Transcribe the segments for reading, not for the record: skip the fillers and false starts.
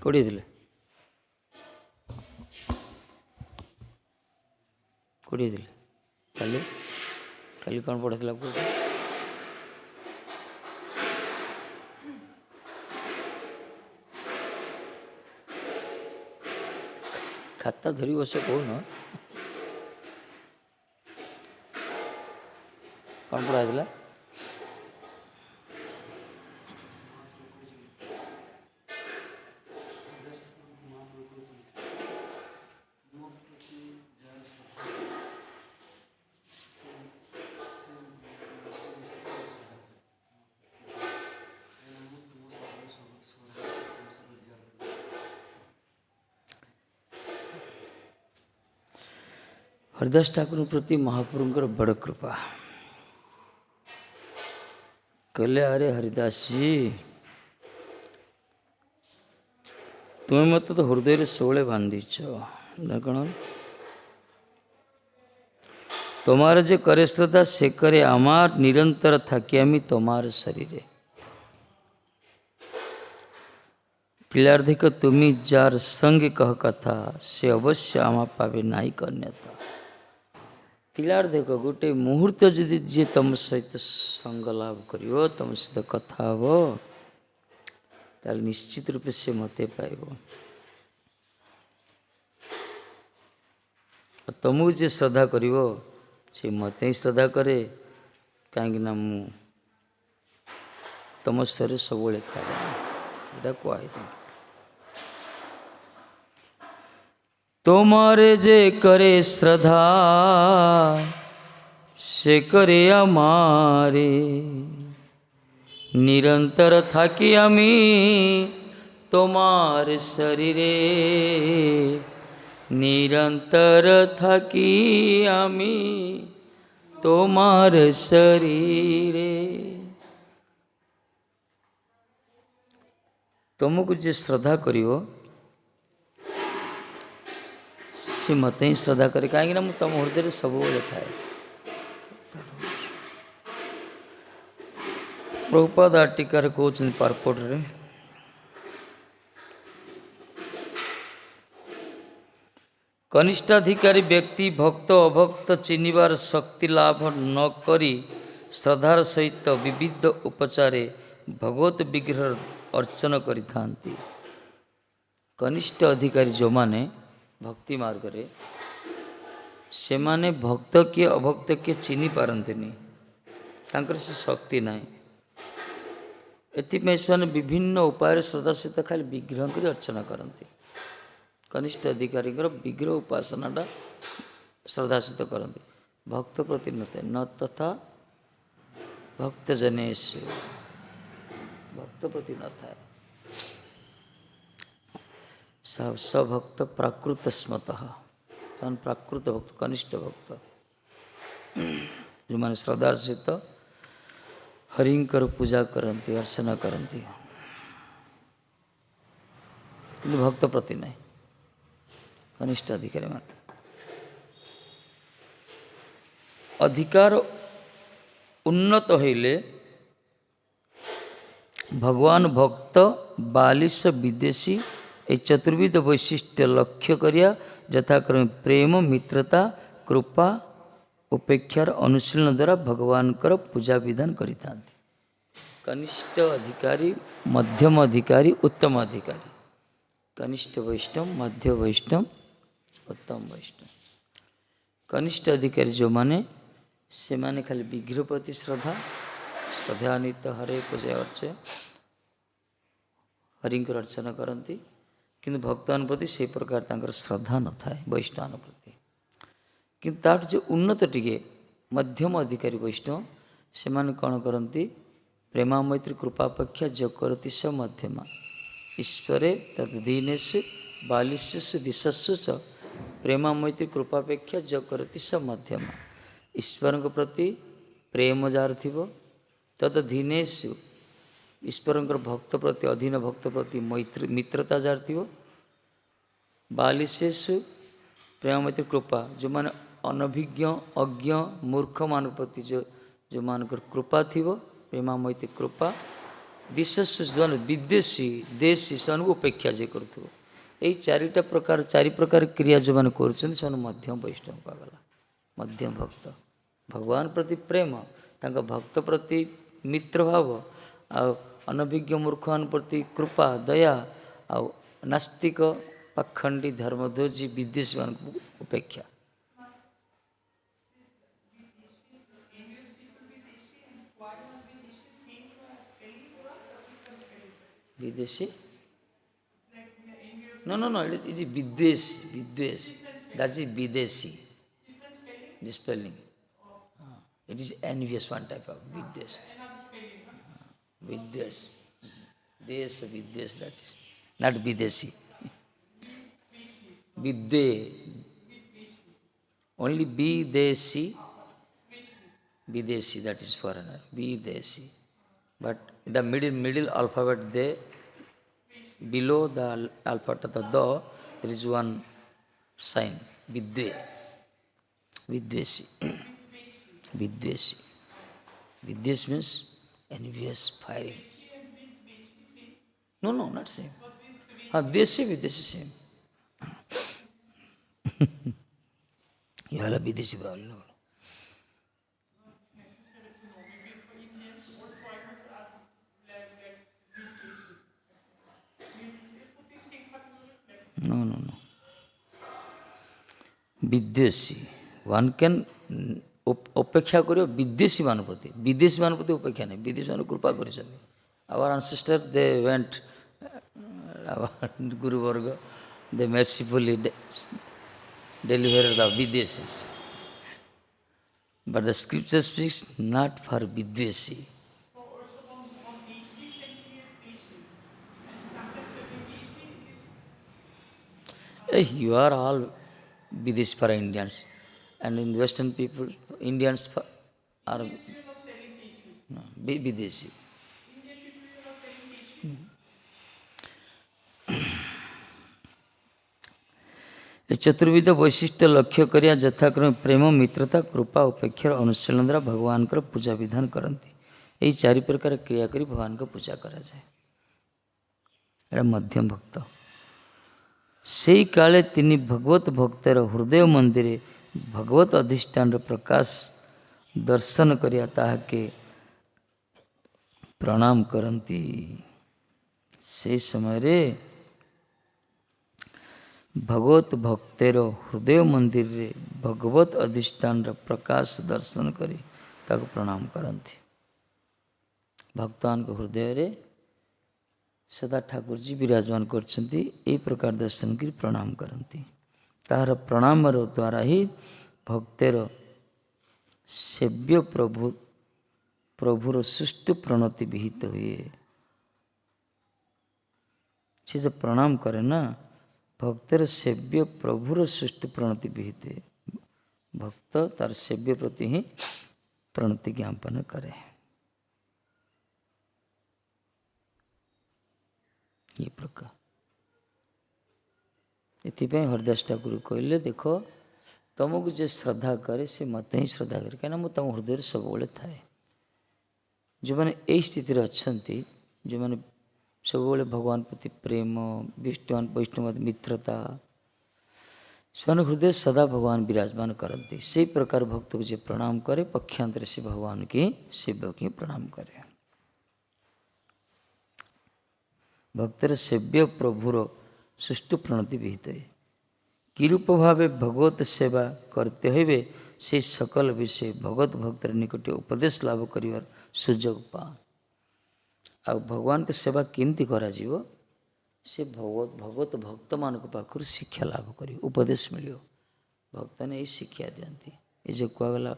କୋଡ଼ିଏ ଥିଲେ, କୋଡ଼ିଏ ଥିଲେ। କାଲି କାଲି କ'ଣ ପଢ଼ିଥିଲା କୁହ? ଖାତା ଧରି ବସ, କହୁନ କ'ଣ ପଢ଼ା ହେଇଥିଲା? हरिदास ठाकुर प्रति महाप्रभुଙ୍କର बड़ कृपा। कहले अरे हरिदास जी तुम्हें मत तो हृदय सबले बांधीच कौन तुम्हारे जे करे श्रद्धा से करे आमार निरंतर थाकी आमी तुम्हार शरीरे तिलार्धिक तुम्ही जार संग कह कथा से अवश्य आमा पावे नाई कन्यता। तिलार्धिक गोटे मुहूर्त जदि जी तुम सहित संग लाभ करियो तुम सहित कथा हो ताल निश्चित रूप से मते पाइब। तुमको जे श्रद्धा करिवो से मते ही श्रद्धा करे कहीं मु तुम शरीर सब था कह तुम्हारे जे करे श्रद्धा से करे हमारे निरंतर थाकी आमी तुम्हार शरीरे निरंतर थाकी आमी तुम्हार शरीरे। तुमको जे श्रद्धा करिवो से मत ही श्रद्धा करे कहीं मुझे तुम हृदय सब थाए। प्रभुपाद आर्टिकार कहते पारपोट रे कनिष्ठाधिकारी व्यक्ति भक्त अभक्त चिन्हबार शक्ति लाभ न करी श्रद्धार सहित विविध उपचारे भगवत विग्रह अर्चन करिथांती। कनिष्ठ अधिकारी जो माने भक्ति मार्ग रे से माने भक्त किए अभक्त किए चिन्ह पारंतिनी तांकर से शक्ति ना एथि से विभिन्न उपाय श्रद्धा सहित खाली विग्रह कर अर्चना करती। कनिष्ठ अधिकारी विग्रह उपासनाटा श्रद्धा सहित करती भक्त प्रति न तथा भक्तजनेश भक्त प्रति न था सभक्त प्राकृत स्मत प्राकृत भक्त कनिष्ठ भक्त जो मैंने श्रद्धा सहित हरिंकर पूजा करती अर्चना करती कि भक्त प्रति नहीं कनिष्ठ अधिकारी मान अधिकार उन्नत होइले भगवान भक्त बालिश विदेशी ए चतुर्विध वैशिष्ट्य लक्ष्य करिया यथाक्रमे प्रेम मित्रता कृपा उपेक्षार अनुशीलन द्वारा भगवान पूजा विधान करिता। कनिष्ठ अधिकारी मध्यम अधिकारी उत्तम अधिकारी कनिष्ठ वैष्णव मध्य वैष्णव उत्तम वैष्णव। कनिष्ठ अधिकारी जो माने से माने खाली विग्रह प्रति श्रद्धा श्रद्धान्वित हरे पूजा अर्चे हरिंकर अर्चना करती किंतु भक्तान प्रति से प्रकार तांकर श्रद्धा न थाए वैष्णव प्रति किंतु ताठ जो उन्नत टिके मध्यम अधिकारी वैष्णव से माने कौन करती प्रेमा मैत्री कृपापेक्षा जो करती स मध्यमा ईश्वरे तदीनेषु बालिष्यसु दिशस्सु च प्रेमा मैत्री कृपापेक्षा जो करती स मध्यमा ईश्वर प्रति प्रेम जार थिबो तदधीनेषु ईश्वर भक्त प्रति अधीन भक्त प्रति मैत्री मित्रता जार थिबो बालिशेषु प्रेम मैत्री कृपा जो माने अनभिज्ञ अज्ञ मूर्ख मान प्रति जो मानकर कृपा थिबो प्रेमा मैत्री कृपा दिशस्व जो विदेशी देशी से उपेक्षा जे कर यही चारिटा प्रकार चारि प्रकार क्रिया जो मैंने कर मध्यम वैष्णव कहगला मध्यम भक्त भगवान प्रति प्रेम तांका भक्त प्रति मित्र भाव अनभिज्ञ मूर्ख मान प्रति कृपा दया आ नास्तिक पाखंडी धर्मध्वजी विदेशी मान उपेक्षा विदेशी no no no it is विदेश that is विदेशी the spelling it is envious one type of विदेश विदेश देश विदेश that is not विदेशी विदे only विदेशी विदेशी that is foreigner विदेशी but the middle alphabet they below the alphabet of the do there is one sign vidde viddeshi viddeshi viddesh means envious firing no not same deshi viddeshi same you have a viddeshi problem no विदेशी one can अपेक्षा करियो विदेशी मान प्रति विदेशी मान प्रति अपेक्षा नहीं विदेशी मान कृपा कर आवर एंसेस्टर दे वेंट गुरुवर्ग दे mercifully deliver the विदेशीस but the scripture speaks not for विदेशी you are all Videshi for Indians, and in Western people, Indians are no, Videshi. चतुर्विध वैशिष्ट्य लक्ष्य करिया यथाक्रम प्रेम मित्रता कृपा उपेक्षार अनुशीलन द्वारा भगवान पूजा विधान करती यही चारि प्रकार क्रिया करी भगवान को पूजा करा जाए मध्यम भक्त से काले तिनी भगवत भक्तर हृदय मंदिर भगवत अधिष्ठान प्रकाश दर्शन करिया ताहाके प्रणाम करती से समय रे भगवत भक्तर हृदय मंदिर रे भगवत अधिष्ठान प्रकाश दर्शन करी ताको प्रणाम करती भक्तान को हृदय रे सदा ठाकुर जी विराजमान करछन्ति ए प्रकार दर्शन कर प्रणाम करती तार प्रणाम द्वारा ही भक्तर सेव्य प्रभुर सुष्टु प्रणति विहित हुए से जब प्रणाम करे ना भक्तर सेव्य प्रभुर सुष्टु प्रणति विहित हुए भक्त तार सेव्य प्रति ही प्रणति ज्ञापन करे ये प्रकार इतिपाई हरदास ठाकुर कहले देखो तुमको जे श्रद्धा करे से मत ही श्रद्धा करे कहीं मुझे तुम हृदय सब थाए जो मैंने यही स्थिति अच्छा जो मैंने सब भगवान प्रति प्रेम विष्णु वैष्णव मित्रता से हृदय सदा भगवान विराजमान करती से प्रकार भक्त को जे प्रणाम करे पक्षांतर से भगवान की सेव्य की प्रणाम करे भक्तर सेव्य प्रभुर सुष्टु प्रणति विहित है किरूप भाव भगवत सेवा करते हुए से सकल विषय भगवत भक्तर निकट उपदेश लाभ कर सुजोग पा आ भगवान के सेवा केमती करा से भगवत भक्त मान पाखर शिक्षा लाभ कर उपदेश मिलो भक्त ने यही शिक्षा दिखती ये जो कहगला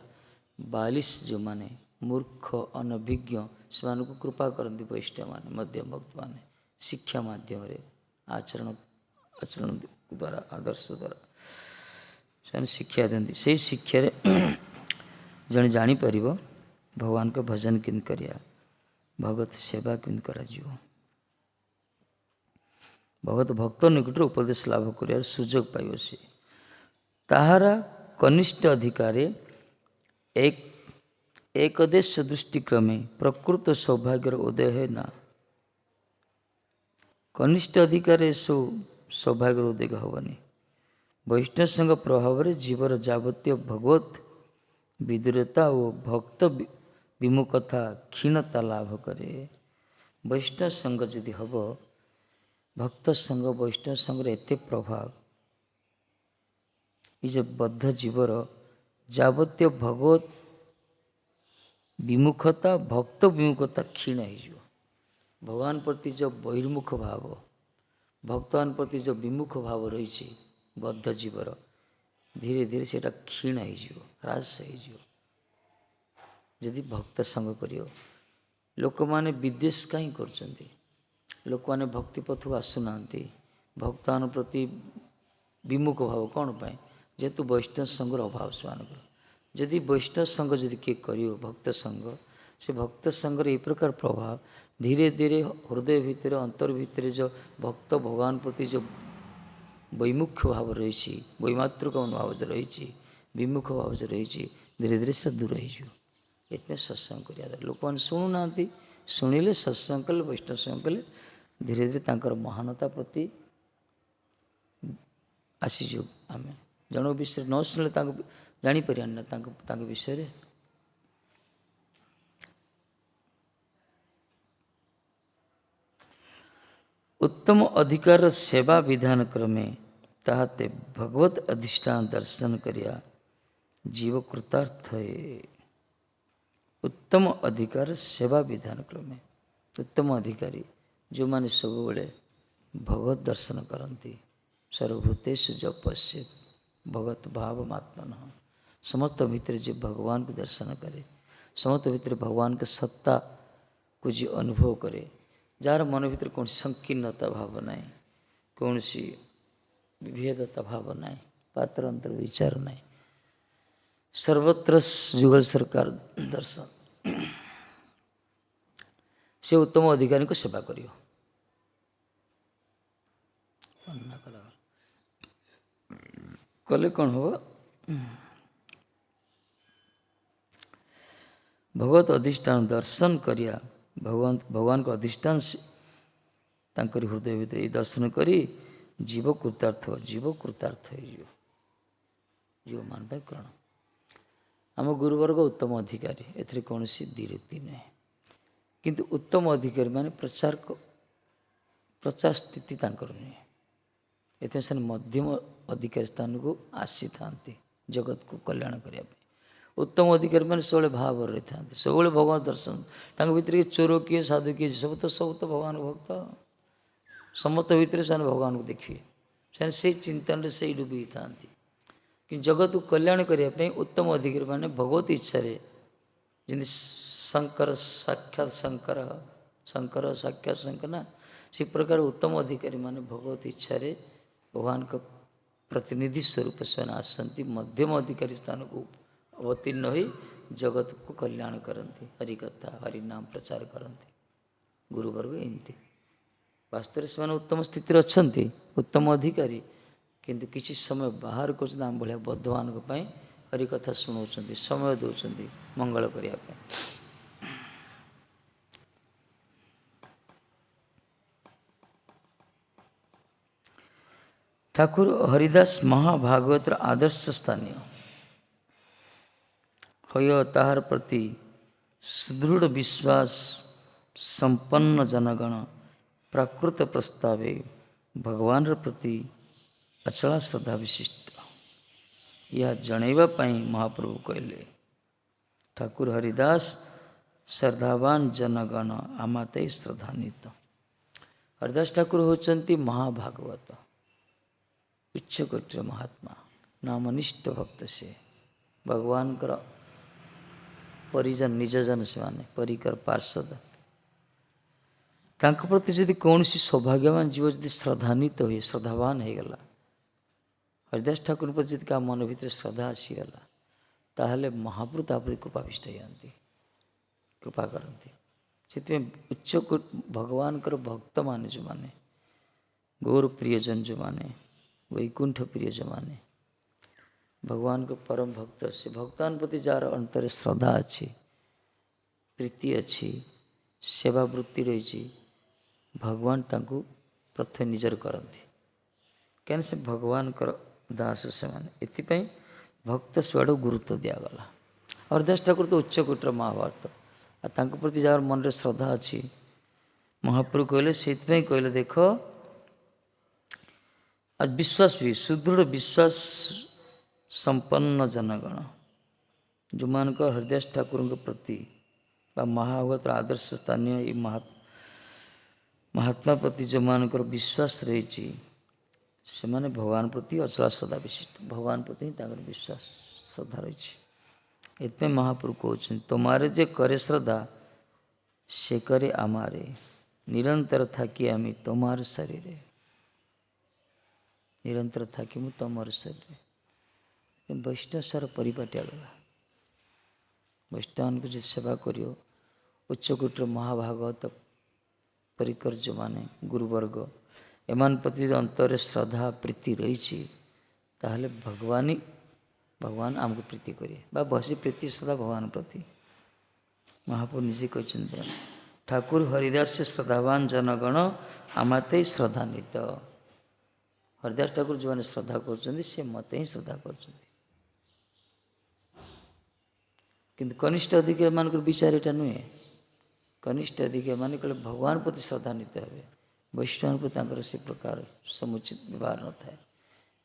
42 जो माने मूर्ख अनभिज्ञ से कृपा करती वैष्णव मान मध्यम भक्त माने शिक्षा माध्यम आचरण द्वारा आदर्श द्वारा से शिक्षा दिखती से शिक्षा जन जापर भगवान को भजन किन करिया भगवत सेवा किन करा भगवत भक्त निकट उपदेश लाभ कर सुजोग पाइब सी ताहारा कनिष्ठ अधिकार एक देश दृष्टिक्रमे प्रकृत सौभाग्यर उदय है ना କନିଷ୍ଠ ଅଧିକାର ଏସବୁ ସୌଭାଗ୍ୟର ଉଦ୍ବେଗ ହେବନି। ବୈଷ୍ଣବ ସଂଘ ପ୍ରଭାବରେ ଜୀବର ଯାବତୀୟ ଭଗବତ ବିଦୂରତା ଓ ଭକ୍ତ ବିମୁଖତା କ୍ଷୀଣତା ଲାଭ କରେ। ବୈଷ୍ଣବ ସଂଘ ଯଦି ହେବ, ଭକ୍ତ ସଂଘ ବୈଷ୍ଣବ ସଂଘର ଏତେ ପ୍ରଭାବ, ଏ ଯେ ବଦ୍ଧ ଜୀବର ଯାବତୀୟ ଭଗବତ ବିମୁଖତା ଭକ୍ତ ବିମୁଖତା କ୍ଷୀଣ ହେଇଯିବ। ଭଗବାନ ପ୍ରତି ଯେଉଁ ବହିର୍ମୁଖ ଭାବ, ଭକ୍ତମାନ ପ୍ରତି ଯେଉଁ ବିମୁଖ ଭାବ ରହିଛି ବଦ୍ଧ ଜୀବର, ଧୀରେ ଧୀରେ ସେଇଟା କ୍ଷୀଣ ହେଇଯିବ, ହ୍ରାସ ହେଇଯିବ। ଯଦି ଭକ୍ତ ସଂଘ କରିବ, ଲୋକମାନେ ବିଦ୍ୱେଷ କାହିଁ କରୁଛନ୍ତି? ଲୋକମାନେ ଭକ୍ତି ପଥକୁ ଆସୁନାହାନ୍ତି, ଭକ୍ତମାନଙ୍କ ପ୍ରତି ବିମୁଖ ଭାବ କ'ଣ ପାଇଁ? ଯେହେତୁ ବୈଷ୍ଣବ ସଂଘର ଅଭାବ ସେମାନଙ୍କର। ଯଦି ବୈଷ୍ଣବ ସଂଘ ଯଦି କିଏ କରିବ, ଭକ୍ତ ସଂଘ, ସେ ଭକ୍ତ ସଂଘର ଏହି ପ୍ରକାର ପ୍ରଭାବ ଧୀରେ ଧୀରେ ହୃଦୟ ଭିତରେ ଅନ୍ତର ଭିତରେ ଯେଉଁ ଭକ୍ତ ଭଗବାନ ପ୍ରତି ଯେଉଁ ବୈମୁଖ୍ୟ ଭାବ ରହିଛି, ବୈମାତୃକ ଭାବ ଯେଉଁ ରହିଛି, ବିମୁଖ ଭାବ ଯେଉଁ ରହିଛି, ଧୀରେ ଧୀରେ ସେ ଦୂର ହେଇଯିବ। ଏଥିପାଇଁ ସତ୍ସଙ୍ଗ କରିବା ଦରକାର। ଲୋକମାନେ ଶୁଣୁନାହାନ୍ତି, ଶୁଣିଲେ ସତ୍ସଙ୍ଗ କଲେ, ବୈଷ୍ଣବ ସଂଘ କଲେ, ଧୀରେ ଧୀରେ ତାଙ୍କର ମହାନତା ପ୍ରତି ଆସିଯିବ। ଆମେ ଜଣଙ୍କ ବିଷୟରେ ନ ଶୁଣିଲେ ତାଙ୍କୁ ଜାଣିପାରିବାନି ନା ତାଙ୍କ ବିଷୟରେ। ଉତ୍ତମ ଅଧିକାରର ସେବା ବିଧାନ କ୍ରମେ ତାହା ତେ ଭଗବତ ଅଧିଷ୍ଠାନ ଦର୍ଶନ କରିବା ଜୀବ କୃତାର୍ଥ ହେ। ଉତ୍ତମ ଅଧିକାର ସେବା ବିଧାନ କ୍ରମେ, ଉତ୍ତମ ଅଧିକାରୀ ଯେଉଁମାନେ ସବୁବେଳେ ଭଗବତ ଦର୍ଶନ କରନ୍ତି, ସର୍ବଭୂତେଷୁ ଯ ପଶ୍ୟେତ୍ ଭଗବତ ଭାବ ମାତ୍ମନଃ, ସମସ୍ତ ଭିତରେ ଯିଏ ଭଗବାନଙ୍କୁ ଦର୍ଶନ କରେ, ସମସ୍ତ ଭିତରେ ଭଗବାନଙ୍କ ସତ୍ତାକୁ ଯିଏ ଅନୁଭବ କରେ, ଯାହାର ମନ ଭିତରେ କୌଣସି ସଂକୀର୍ଣ୍ଣତା ଭାବ ନାହିଁ, କୌଣସି ବିଭେଦତା ଭାବ ନାହିଁ, ପାତ୍ର ଅନ୍ତର ବିଚାର ନାହିଁ, ସର୍ବତ୍ର ଯୁଗଳ ସରକାର ଦର୍ଶନ, ସେ ଉତ୍ତମ ଅଧିକାରୀଙ୍କୁ ସେବା କରିବ। କଲେ କ'ଣ ହେବ? ଭଗବତ ଅଧିଷ୍ଠାନ ଦର୍ଶନ କରିବା, ଭଗବାନଙ୍କ ଅଧିଷ୍ଠାନ ତାଙ୍କରି ହୃଦୟ ଭିତରେ ଏଇ ଦର୍ଶନ କରି ଜୀବ କୃତାର୍ଥ ହେଇଯିବ। ଜୀବମାନ ପାଇଁ କ'ଣ? ଆମ ଗୁରୁବର୍ଗ ଉତ୍ତମ ଅଧିକାରୀ, ଏଥିରେ କୌଣସି ଦ୍ୱିରୁକ୍ତି ନାହିଁ। କିନ୍ତୁ ଉତ୍ତମ ଅଧିକାରୀ ମାନେ ପ୍ରଚାର ସ୍ଥିତି ତାଙ୍କର ନୁହେଁ। ଏଥିପାଇଁ ସେମାନେ ମଧ୍ୟମ ଅଧିକାରୀ ସ୍ଥାନକୁ ଆସିଥାନ୍ତି ଜଗତକୁ କଲ୍ୟାଣ କରିବା ପାଇଁ। ଉତ୍ତମ ଅଧିକାରୀ ମାନେ ସବୁବେଳେ ଭାବରେ ରହିଥାନ୍ତି, ସବୁବେଳେ ଭଗବାନ ଦର୍ଶନ, ତାଙ୍କ ଭିତରେ କିଏ ଚୋର, କିଏ ସାଧୁ, କିଏ ସବୁ ତ ଭଗବାନ ଭକ୍ତ, ସମସ୍ତ ଭିତରେ ସେମାନେ ଭଗବାନଙ୍କୁ ଦେଖିବେ। ସେମାନେ ସେଇ ଚିନ୍ତନରେ ସେଇ ଡୁବି ଥାନ୍ତି। କିନ୍ତୁ ଜଗତକୁ କଲ୍ୟାଣ କରିବା ପାଇଁ ଉତ୍ତମ ଅଧିକାରୀ ମାନେ ଭଗବତ ଇଚ୍ଛାରେ, ଯେମିତି ଶଙ୍କର ସାକ୍ଷାତ ଶଙ୍କର ନା, ସେ ପ୍ରକାର ଉତ୍ତମ ଅଧିକାରୀ ମାନେ ଭଗବତ ଇଚ୍ଛାରେ ଭଗବାନଙ୍କ ପ୍ରତିନିଧି ସ୍ୱରୂପ ସେମାନେ ଆସନ୍ତି, ମଧ୍ୟମ ଅଧିକାରୀ ସ୍ଥାନକୁ ଅବତୀର୍ଣ୍ଣ ହୋଇ ଜଗତକୁ କଲ୍ୟାଣ କରନ୍ତି, ହରିକଥା ହରିନାମ ପ୍ରଚାର କରନ୍ତି। ଗୁରୁବର୍ଗ ଏମିତି ବାସ୍ତବରେ ସେମାନେ ଉତ୍ତମ ସ୍ଥିତିରେ ଅଛନ୍ତି, ଉତ୍ତମ ଅଧିକାରୀ, କିନ୍ତୁ କିଛି ସମୟ ବାହାର କରୁଛନ୍ତି ଆମ ଭଳିଆ ବଦ୍ଧମାନଙ୍କ ପାଇଁ, ହରିକଥା ଶୁଣାଉଛନ୍ତି, ସମୟ ଦେଉଛନ୍ତି ମଙ୍ଗଳ କରିବା ପାଇଁ। ଠାକୁର ହରିଦାସ ମହାଭାଗବତର ଆଦର୍ଶ ସ୍ଥାନୀୟ ହୋଇ ତାହାର ପ୍ରତି ସୁଦୃଢ଼ ବିଶ୍ୱାସ ସମ୍ପନ୍ନ ଜନଗଣ ପ୍ରାକୃତ ପ୍ରସ୍ତାବେ ଭଗବାନର ପ୍ରତି ଅଚଳା ଶ୍ରଦ୍ଧା ବିଶିଷ୍ଟ। ଏହା ଜଣାଇବା ପାଇଁ ମହାପ୍ରଭୁ କହିଲେ, ଠାକୁର ହରିଦାସ ଶ୍ରଦ୍ଧାବାନ ଜନଗଣ ଆମାତେ ଶ୍ରଦ୍ଧାନ୍ୱିତ। ହରିଦାସ ଠାକୁର ହେଉଛନ୍ତି ମହାଭାଗବତ, ଉଚ୍ଚକୋଟୀର ମହାତ୍ମା, ନାମନିଷ୍ଠ ଭକ୍ତ। ସେ ଭଗବାନଙ୍କର ପରିଜନ, ନିଜଜନ, ସେମାନେ ପରିକର ପାର୍ଷଦ। ତାଙ୍କ ପ୍ରତି ଯଦି କୌଣସି ସୌଭାଗ୍ୟବାନ ଜୀବ ଯଦି ଶ୍ରଦ୍ଧାନ୍ୱିତ ହୁଏ, ଶ୍ରଦ୍ଧାବାନ ହେଇଗଲା, ହରିଦାସ ଠାକୁରଙ୍କ ପ୍ରତି ଯଦି କାହା ମନ ଭିତରେ ଶ୍ରଦ୍ଧା ଆସିଗଲା, ତାହେଲେ ମହାପ୍ରଭୁ ତା ପ୍ରତି କୃପାବିଷ୍ଟ ହେଇଯାନ୍ତି, କୃପା କରନ୍ତି। ସେଥିପାଇଁ ଭଗବାନଙ୍କର ଭକ୍ତମାନେ ଯେଉଁମାନେ, ଗୌର ପ୍ରିୟଜନ ଯେଉଁମାନେ, ବୈକୁଣ୍ଠ ପ୍ରିୟ ଯେଉଁମାନେ, ଭଗବାନଙ୍କ ପରମ ଭକ୍ତ, ସେ ଭକ୍ତମାନଙ୍କ ପ୍ରତି ଯାହାର ଅନ୍ତରରେ ଶ୍ରଦ୍ଧା ଅଛି, ପ୍ରୀତି ଅଛି, ସେବା ବୃତ୍ତି ରହିଛି, ଭଗବାନ ତାଙ୍କୁ प्रथम निजर करती क्या से भगवान दास से मैंने भक्त सेवाड़ गुरुत्व दिगला। हरदास ठाकुर तो उच्च कोटर महाभारत आ प्रति जार मन में श्रद्धा अच्छी महाप्रभु कहले से कहले देख आज विश्वास भी सुदृढ़ विश्वास संपन्न जनगण जो मान हरदास ठाकुर के प्रति महाभागवत आदर्श स्थानीय महात्मा प्रति जो मानकर विश्वास रही से माने भगवान प्रति अचला श्रद्धा विशिष्ट भगवान प्रति विश्वास श्रद्धा रही। इतने महाप्रभु कहते तुम्हारे जे करे श्रद्धा से करे आमारे निरंतर थाकी आमी तुम्हारे शरीर निरंतर थाकी मु तुम्हारे शरीर वैष्णव सार परिपाटी अलगा वैष्णव को जो सेवा करियो उच्चकोटर महाभागवत परिकर जो माने गुरुवर्ग एमान प्रति अंतर श्रद्धा प्रीति रही ताहले भगवान आमको प्रीति करिए बसी प्रीति श्रद्धा भगवान प्रति महाप्रभु निजे कहते ठाकुर हरिदास से श्रद्धावान जनगण आमते श्रद्धान्वित हरिदास ठाकुर जो मैंने श्रद्धा कर मत ही श्रद्धा कर किंतु कनिष्ठ अधिकारी मान विचार यहाँ नुहे कनिष्ठ अधिकारी मान कहे भगवान प्रति श्रद्धान्वित हे वैष्णव प्रति से प्रकार समुचित व्यवहार न था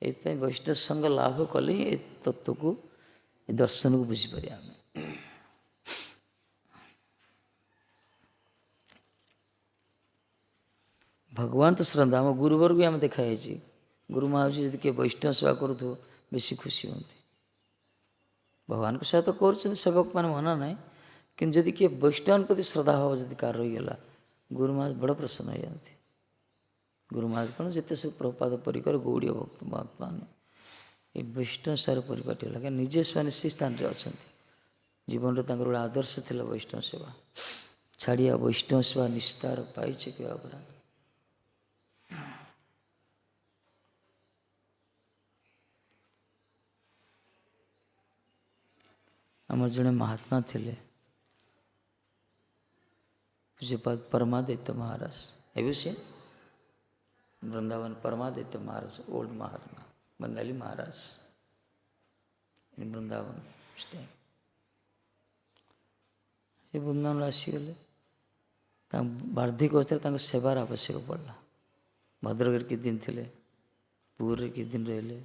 ये वैष्णव संग लाभ कले ये तत्व को दर्शन को बुझीपर आम भगवान तो श्रद्धा आम गुरुवर्ग भी आम देखाई गुरु महाराज जी किए वैष्णव सेवा करूँ बेसी खुशी होती भगवान को सेवा तो कर सेवक मान मना ना कि जदि किए वैष्णव प्रति श्रद्धा भाव जब कार रहीगला गुरु महाराज बड़ा प्रसन्न हो जाती गुरु महाराज कौन जिते सब प्रभुपाद परिकर गौड़ीय भक्त महात्मा ये वैष्णव सार परिपाटी है निजे से से स्थान में अच्छा जीवन में गोटे आदर्श थी वैष्णव सेवा छाड़िया वैष्णव सेवा निस्तार पाई भावना आमर जड़े महात्मा थे पूज्यपाद परमादित्य महाराज एवं से वृंदावन परमादित्य महाराज ओल्ड महात्मा बंगाली महाराज इन वृंदावन स्टे वृंदावन आसीगले बार्धिक अवस्था सेवार आवश्यक पड़ा भद्रगढ़ किस दिन थे पुरी किस दिन रही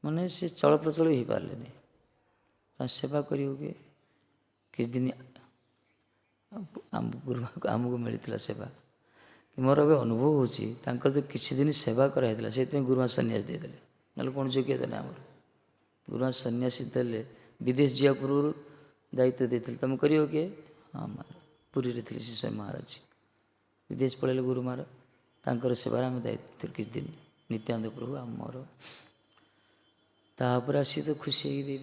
माने से चल प्रचल हो पारे नहीं सेवा करिए किस दिन गुरु आमको मिलता सेवा मोर अब अनुभव हो किसी दिन सेवा कराई से गुरुमा सन्यास देदे ना कौन योग्यता ना आमर गुरुमा सन्यासी देले विदेश जा पूर्व दायित्व देते तुम करियो किए हाँ महाराज पुरी थी स्वयं महाराज विदेश पलैले गुरु महाराज सेवार आम दायित्व किस दिन नित्यानंद प्रभु आमर तापर आसी तो खुशी दे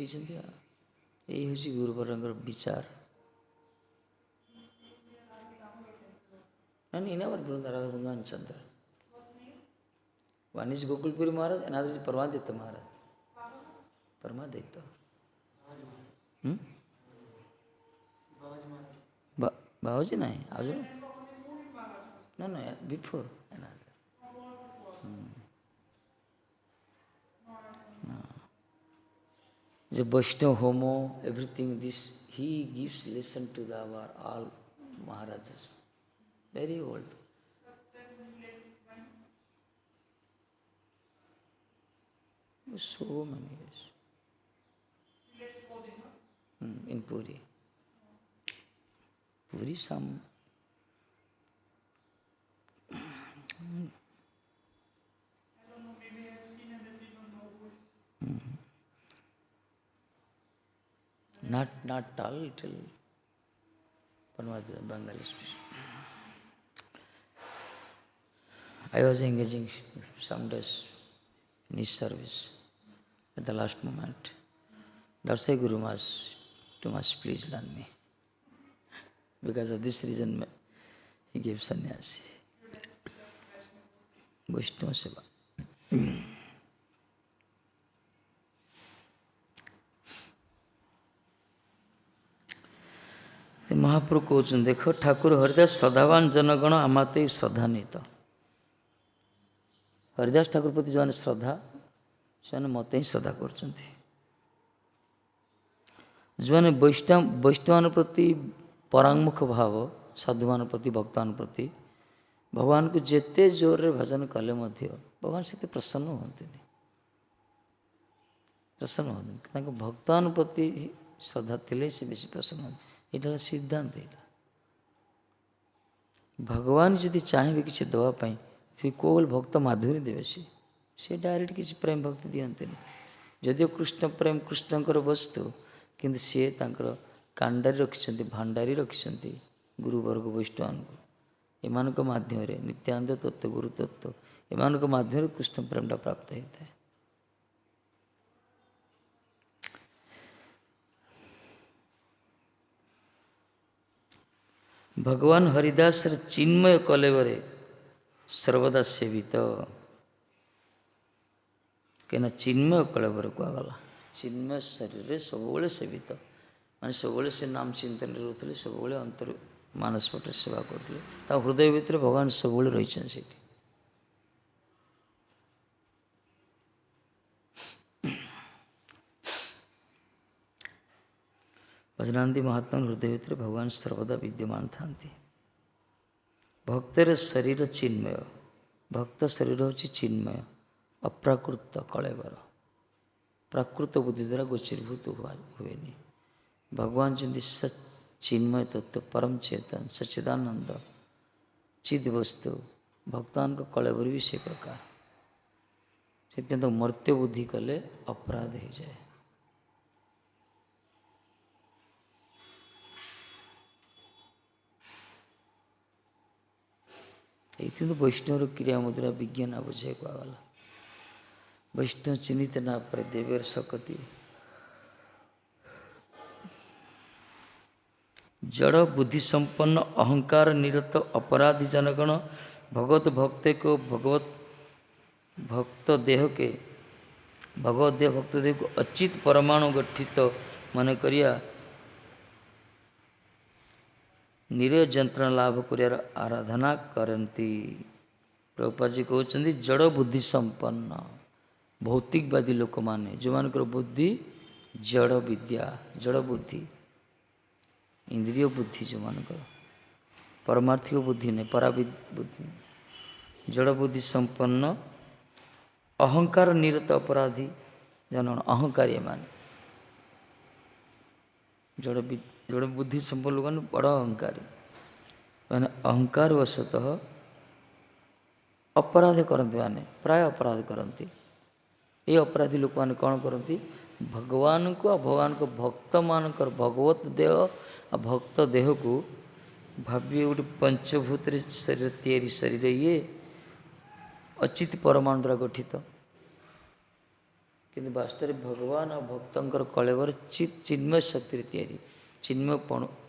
यही हूँ गुरुवर विचार in our Vrindavan Chandra one is Gokulpuri Maharaj another is Paramaditya Maharaj Paramaditya Babaji ना आज no before another the Vaishnava homo everything this he gives lesson to our all Maharajas very old so many years in Puri some not tall, little Bengali speech. I was engaging some days in his service at the last moment. That's why Guru Maharaj, too much please learn me. Because of this reason, he gave sannyasi. Vaishnava Seva. महाप्रभु कहते देख ठाकुर हरिदास श्रद्धावान जनगण आमाते श्रद्धा नीत हरिदास ठाकुर प्रति जो श्रद्धा से मत ही श्रद्धा कर जो वैष्णव प्रति परांगमुख भाव साधु मान प्रति भक्तमान प्रति भगवान को जेते जोर रे भजन कले भगवान से प्रसन्न हमें भक्तमान प्रति श्रद्धा थिले से बेसी प्रसन्न होते यहाँ सिद्धांत यहाँ भगवान जदि चाहिए किसी देवाई फिर केवल भक्त माधुरी देवे सी डायरेक्ट किसी प्रेम भक्ति दिखते जदिव कृष्ण प्रेम कृष्णकर वस्तु किंतु सी कांडारी रखिंट भांडारी रखिंट गुरुवर्ग वैष्णवान एमान माध्यम नित्यानंद तत्व गुरु तत्व एमान माध्यम कृष्ण प्रेमटा प्राप्त होता है। भगवान हरिदास चिन्मय कलेवरे सर्वदा सेवित कहीं चिन्मय कलेवर कहगला चिन्मय शरीर सब सेवित माने सब से नाम चिंतन रोते सब अंतर मानसपट सेवा करते हृदय भितर भगवान सब रही भजनांदी महात्मा हृदय भितर भगवान सर्वदा विद्यमान था भक्तर शरीर चिन्मय भक्त शरीर हूँ चिन्मय अप्राकृत कलेवर प्राकृत बुद्धि द्वारा गोचरीभूत हुए भगवान जमी चिन्मय तत्व परम चेतन सच्चिदानंद चिद वस्तु भक्तान का कलेवर भी से प्रकार से तो मर्त्य बुद्धि कले अपराध हो जाए ये तो वैष्णव क्रिया मुद्रा विज्ञान बुझे कहगला वैष्णव चिन्हित ना पर देवेर सकती जड़ बुद्धि संपन्न अहंकार निरत अपराधी जनगण भगवत भक्त को भगवत भक्त देह के भगवत देह भक्त देह को अचित परमाणु गठित मन करिया निरय जंत्रणा लाभ कर आराधना करती प्रभुपाद जी कहते जड़ बुद्धि संपन्न भौतिकवादी लोक माने जो मान बुद्धि जड़ विद्या जड़ बुद्धि इंद्रिय बुद्धि जो मान परमार्थिक बुद्धि नहीं परा बुद्धि जड़ बुद्धि संपन्न अहंकार निरत अपराधी जन अहंकारी मान जड़ बुद्धि संपन्न लोग बड़ अहंकारी मैंने अहंकार वशतः अपराध करते माने प्राय अपराध करती ये अपराधी लोक मैंने कौन करती भगवान को भगवान को भक्त मान भगवत देह आ भक्त देह को भाव्य गोटे पंचभूत शरीर तैयारी शरीर ये अचित परमाणु द्वारा गठित किंतु वास्तव भगवान और भक्तर कलेवर चिन्मय शक्ति तैयारी चिन्मय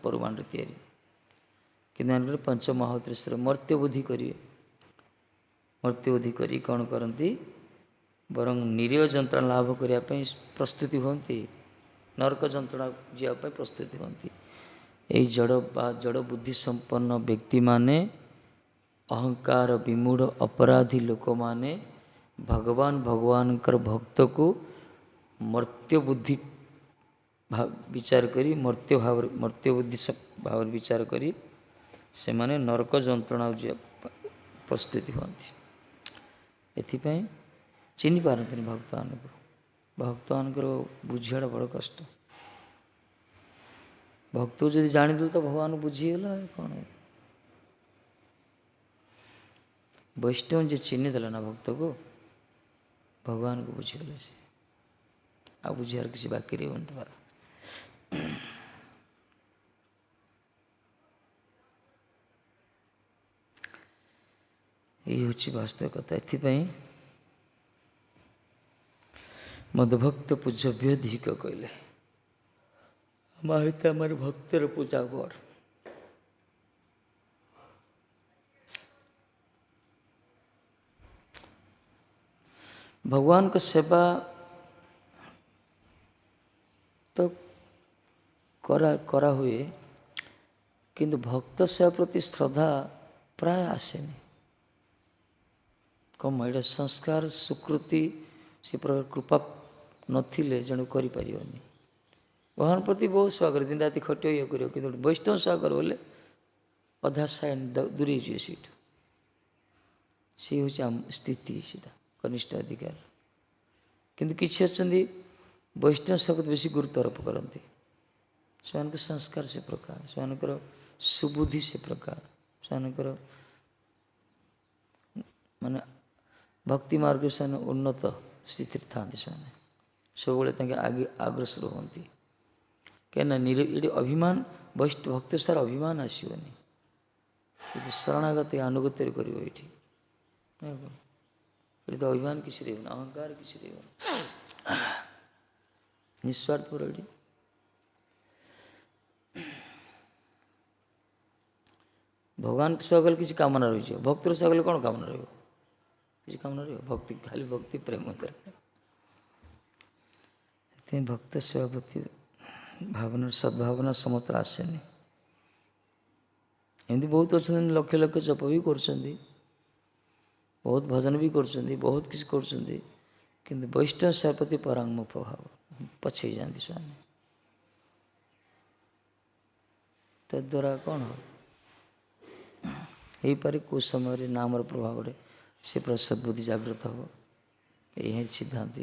परमाणु तैयारी कि पंच महावतरेश्वर मर्त्य बुद्धि करेंगे मर्त्य बुद्धि करी कौन करती बरं निरीह जंत्रणा लाभ करने प्रस्तुति होती नरक जंत्रणा जावाई प्रस्तुति होती यही जड़ बुद्धि संपन्न व्यक्ति माने अहंकार विमूढ़ अपराधी लोक माने भगवान भक्त को मर्त्य बुद्धि विचार करी मर्त्य बुद्धि भाव विचार करी से माने नरक जंत्रणा प्रस्तुति होती एथिपाई चिन्ह पारती भक्तमान को बुझा बड़ कष्ट भक्त को जब जानीदेल तो भगवान बुझीगला कौन वैष्णव जो चिन्हदेला ना भक्त को भगवान को बुझीगले से आ बुझार किसी बाकी रही ये हूँ वास्तव कथा एथिपाई मदभक्त पूजभ्य धिक कहले हमारे आमर भक्तर पूजा बड़ भगवान का सेवा तो करा हुए କିନ୍ତୁ ଭକ୍ତ ସେବା ପ୍ରତି ଶ୍ରଦ୍ଧା ପ୍ରାୟ ଆସେନି। କମ ଏଇଟା ସଂସ୍କାର ସୁକୃତି ସେ ପ୍ରକାର କୃପା ନଥିଲେ ଜଣେ କରିପାରିବନି। ଭଗବାନ ପ୍ରତି ବହୁତ ସେବା କରେ, ଦିନ ରାତି ଖଟିବ ଇଏ କରିବ, କିନ୍ତୁ ବୈଷ୍ଣବ ସେବା କର ବୋଲେ ଅଧା ସାଇନ୍ ଦୂରେଇ ଯିବେ ସେଇଠୁ। ସେ ହେଉଛି ଆମ ସ୍ଥିତି, ସେଇଟା କନିଷ୍ଠ ଅଧିକାର। କିନ୍ତୁ କିଛି ଅଛନ୍ତି ବୈଷ୍ଣବ ସେବା ପ୍ରତି ବେଶୀ ଗୁରୁତ୍ୱ ଆରୋପ କରନ୍ତି। ସେମାନଙ୍କ ସଂସ୍କାର ସେ ପ୍ରକାର, ସେମାନଙ୍କର ସୁବୁଦ୍ଧି ସେ ପ୍ରକାର, ସେମାନଙ୍କର ମାନେ ଭକ୍ତି ମାର୍ଗ ସେମାନେ ଉନ୍ନତ ସ୍ଥିତିରେ ଥାଆନ୍ତି। ସେମାନେ ସବୁବେଳେ ତାଙ୍କେ ଆଗେ ଅଗ୍ରସର ହୁଅନ୍ତି। କାହିଁକିନା ଏଠି ଅଭିମାନ ଭକ୍ତ ସାର ଅଭିମାନ ଆସିବନି। ଯଦି ଶରଣାଗତ ଅନୁଗତ୍ୟରେ କରିବ ଏଠି, ଏଠି ତ ଅଭିମାନ କିଛି ରହିବନି, ଅହଙ୍କାର କିଛି ରହିବନି, ନିଃସ୍ୱାର୍ଥପର ଏଠି। ଭଗବାନ ସେବା କଲେ କିଛି କାମନା ରହିଯିବ, ଭକ୍ତର ସେବା କଲେ କ'ଣ କାମନା ରହିବ? କିଛି କାମନା ରହିବ? ଭକ୍ତି, ଖାଲି ଭକ୍ତି ପ୍ରେମ ଦରକାର। ସେଥିପାଇଁ ଭକ୍ତ ସେବା ପ୍ରତି ଭାବନା ସଦ୍ଭାବନା ସମସ୍ତଙ୍କର ଆସେନି। ଏମିତି ବହୁତ ଅଛନ୍ତି ଲକ୍ଷ ଲକ୍ଷ ଜପ ବି କରୁଛନ୍ତି, ବହୁତ ଭଜନ ବି କରୁଛନ୍ତି, ବହୁତ କିଛି କରୁଛନ୍ତି, କିନ୍ତୁ ବୈଷ୍ଣବ ସେବା ପ୍ରତି ପରାଙ୍ଗମ ପ୍ରଭାବ ପଛେଇ ଯାଆନ୍ତି ସେମାନେ। ତଦ୍ୱାରା କ'ଣ ହେଇପାରେ? କେଉଁ ସମୟରେ ନାମର ପ୍ରଭାବରେ ସେ ପୁରା ସଦ୍ବୁଦ୍ଧି ଜାଗ୍ରତ ହେବ। ଏହା ହିଁ ସିଦ୍ଧାନ୍ତ।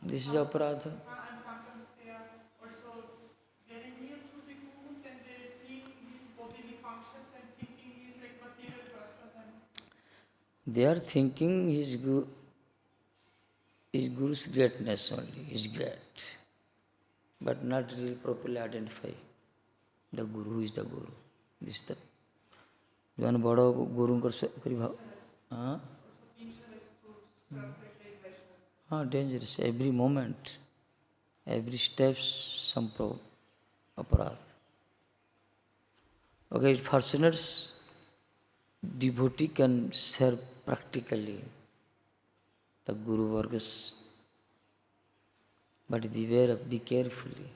This is aparadha. They are thinking his Guru's greatness only, is great, but not really properly identify the Guru, who is the Guru. This is the जो बड़ गुरु हाँ dangerous every moment every steps some अपराध. Okay, fortunate devotee can serve practically the Guru Vargas, but beware, be carefully.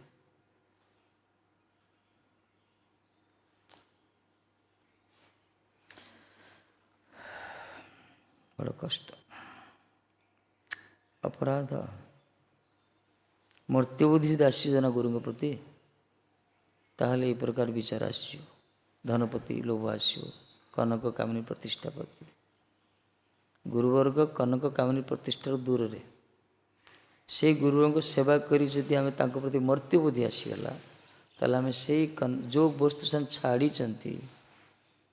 बड़ा कष्ट अपराध मर्त्यबुद्धि यदि आसना गुरु प्रति ताहले ये प्रकार विचार आसो धनपति लोभ आसो कनक कामिनी प्रतिष्ठा प्रति गुरुवर्ग कनक कामिनी प्रतिष्ठार दूर रे से गुरुओं को सेवा करी जदि आमे तांको प्रति मर्त्यबुद्धि आसीगला ताहले आमे से जो वस्तु से छाड़ी चंती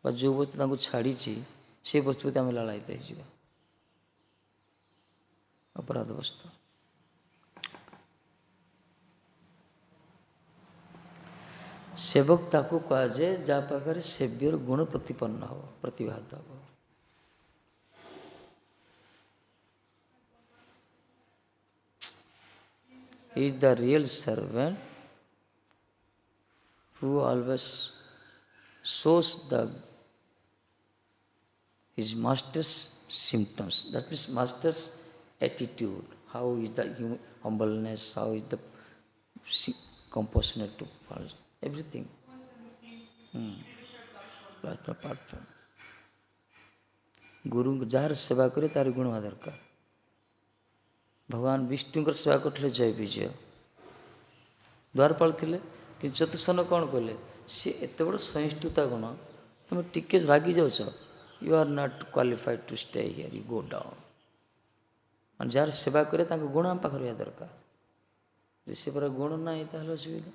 जो वस्तु तांको छाड़ी से वस्तु प्रति आमे लालायित हो अपराध वस्तु सेवक ताको कहुए जहाँ पाखे सेव्यर गुण प्रतिपन्न हो प्रतिभात हो He is the real servant who always shows his master's symptoms. That means master's attitude. How is the humbleness? How is the compassionate to everything. Platform. Guru jar सेवा करे तार गुण हवा दरकार. भगवान विष्णु सेवा करते जय विजय द्वारपाल थे कि चतुसन कौन कले सी एत बड़ सहिष्णुता गुण तुम टिके रागी जाऊच you are not qualified to stay here you go down मान जार सेवा करे गुण आम पाखे रहा दरकार से पर गुण ना ताहले असुविधा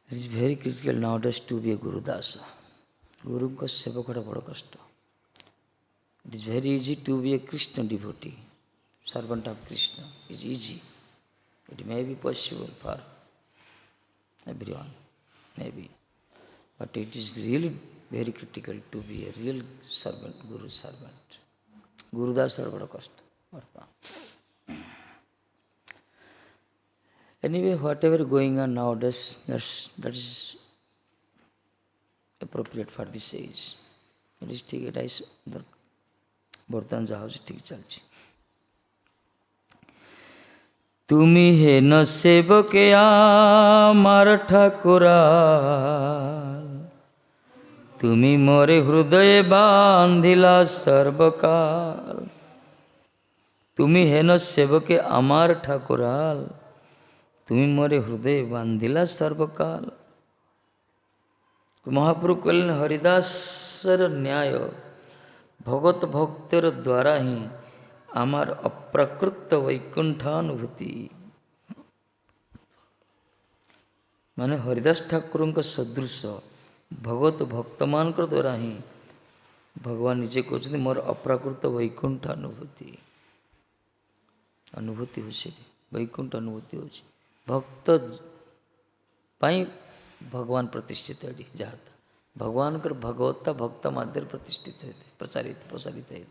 it is very critical nowadays to be a Gurudas. गुरु को सेवक बड़ कष्ट। It is very easy to be a Krishna devotee, servant of Krishna is easy. It may be possible for everyone, maybe, but it is really very critical to be a real servant, guru servant. Gurudas are bada kashta barta. Anyway, whatever going on nowadays, that is appropriate for this age. It is ठीक है, इधर बर्तन जहाज ठीक चलची। তুমি হেন সেবকে আমার ঠাকুরাল, তুমি মোরে হৃদয়ে বান্ধিলা সর্বকাল। তুমি হেন সেবকে আমার ঠাকুরাল, তুমি মোরে হৃদয়ে বান্ধিলা সর্বকাল। মহাপ্রভু কহিলেন হরিদাসর ন্যায় ভগত ভক্তের দ্বারা হি আমার অপ্রাকৃত বৈকুণ্ঠাनुभूति। ମାନେ ହରିଦାସ ଠାକୁରଙ୍କ ସଦୃଶ ଭଗବତ ଭକ୍ତମାନଙ୍କ ଦ୍ୱାରା ହିଁ ଭଗବାନ ନିଜେ କହୁଛନ୍ତି ମୋର ଅପ୍ରାକୃତ ବୈକୁଣ୍ଠ ଅନୁଭୂତି ହେଉଛି, ବୈକୁଣ୍ଠ ଅନୁଭୂତି ହେଉଛି। ଭକ୍ତ ପାଇଁ ଭଗବାନ ପ୍ରତିଷ୍ଠିତ ଏଠି। ଯାହା ଭଗବାନଙ୍କର ଭଗବତ୍ତା ଭକ୍ତ ମଧ୍ୟରେ ପ୍ରତିଷ୍ଠିତ ହୋଇଥାଏ, ପ୍ରସାରିତ ହୋଇଥାଏ।